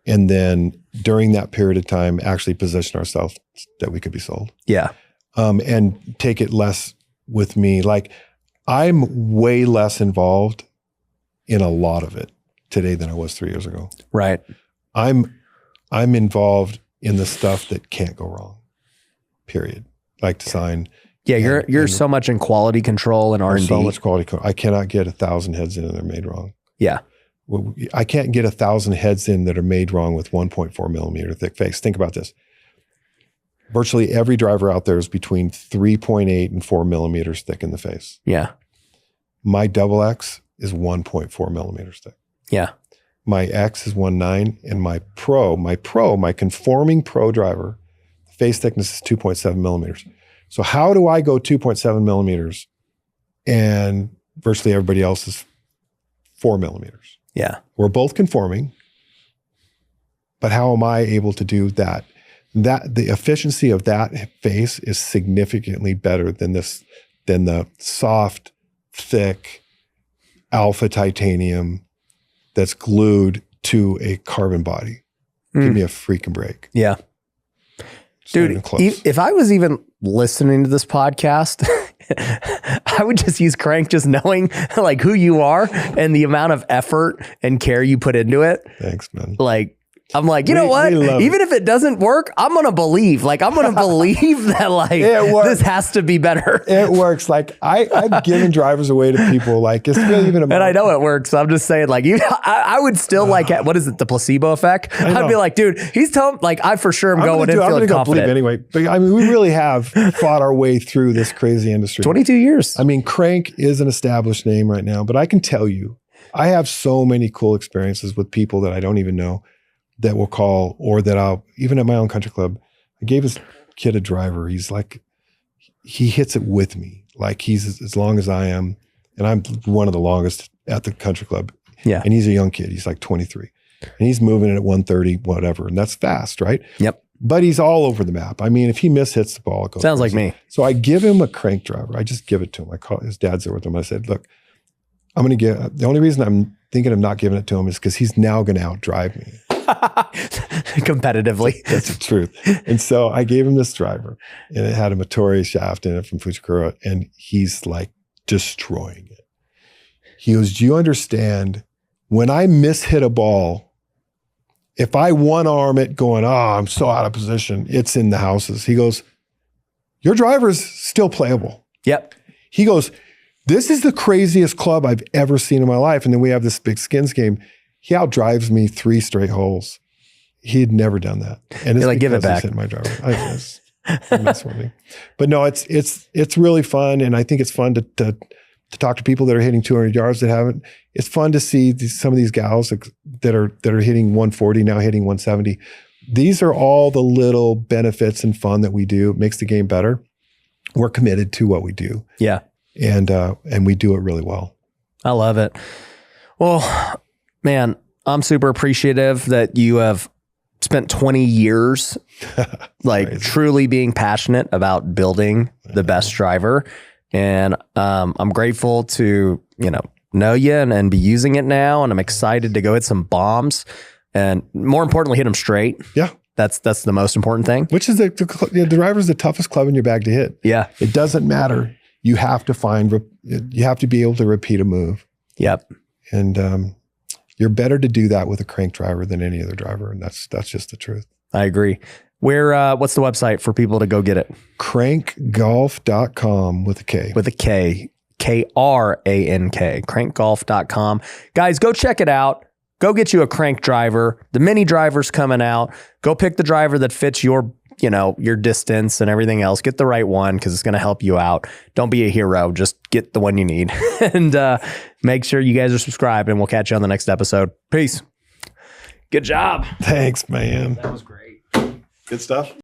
And then during that period of time, actually position ourselves that we could be sold. Yeah. And take it less with me. Like I'm way less involved in a lot of it today than I was 3 years ago. Right. I'm involved in the stuff that can't go wrong, period. Like design. Yeah, you're so much in quality control and R&D. So much quality control. I cannot get 1,000 heads in and they're made wrong. Yeah. I can't get 1,000 heads in that are made wrong with 1.4 millimeter thick face. Think about this. Virtually every driver out there is between 3.8 and 4 millimeters thick in the face. Yeah. My double X is 1.4 millimeters thick. Yeah. My X is 1.9 and my conforming pro driver, face thickness is 2.7 millimeters. So how do I go 2.7 millimeters and virtually everybody else is 4 millimeters? Yeah. We're both conforming, but how am I able to do that? The efficiency of that face is significantly better than the soft, thick alpha titanium that's glued to a carbon body. Give me a freaking break. Yeah. Dude, if I was even listening to this podcast, I would just use Krank just knowing like who you are and the amount of effort and care you put into it. Thanks, man. Like I'm like, you know what? Even if it doesn't work, I'm going to believe. Like, I'm going to believe that, like, this has to be better. It works. Like, I've given drivers away to people. Like, it's really even. And I know it works. So I'm just saying, like, I would still like, what is it? The placebo effect? I'd be like, dude, he's telling, like, I for sure am going in feeling confident. Anyway, but I mean, we really have fought our way through this crazy industry. 22 years. I mean, Krank is an established name right now, but I can tell you, I have so many cool experiences with people that I don't even know that will call, or that I'll, even at my own country club, I gave this kid a driver. He's like, he hits it with me. Like, he's as long as I am. And I'm one of the longest at the country club. Yeah. And he's a young kid. He's like 23 and he's moving it at 130, whatever. And that's fast, right? Yep. But he's all over the map. I mean, if he mishits the ball, it goes sounds crazy. Like me. So I give him a Krank driver. I just give it to him. I call, his dad's there with him. I said, look, I'm going to give, the only reason I'm thinking of not giving it to him is because he's now going to outdrive me. Competitively. That's the truth. And so I gave him this driver, and it had a Motore shaft in it from Fujikura, and he's like destroying it. He goes, do you understand, when I mishit a ball, if I one arm it going, I'm so out of position, it's in the houses. He goes, your driver's still playable. Yep. He goes, this is the craziest club I've ever seen in my life. And then we have this big skins game. He outdrives me 3 straight holes. He had never done that. And it's like, give it back. He's my driver. I mess with me. But no, it's really fun. And I think it's fun to talk to people that are hitting 200 yards that haven't. It's fun to see some of these gals that are hitting 140, now hitting 170. These are all the little benefits and fun that we do. It makes the game better. We're committed to what we do. Yeah. And we do it really well. I love it. Well, man, I'm super appreciative that you have spent 20 years like truly being passionate about building the best driver. And I'm grateful to, know you and be using it now. And I'm excited to go hit some bombs and, more importantly, hit them straight. Yeah. That's the most important thing. Which is the driver's the toughest club in your bag to hit. Yeah. It doesn't matter. You have to be able to repeat a move. Yep. And you're better to do that with a Krank driver than any other driver. And that's just the truth. I agree. What's the website for people to go get it? Krankgolf.com with a K. With a K. K-R-A-N-K. Krankgolf.com. Guys, go check it out. Go get you a Krank driver. The mini driver's coming out. Go pick the driver that fits your distance and everything else. Get the right one because it's going to help you out. Don't be a hero. Just get the one you need. And make sure you guys are subscribed, and we'll catch you on the next episode. Peace. Good job. Thanks, man. That was great. Good stuff.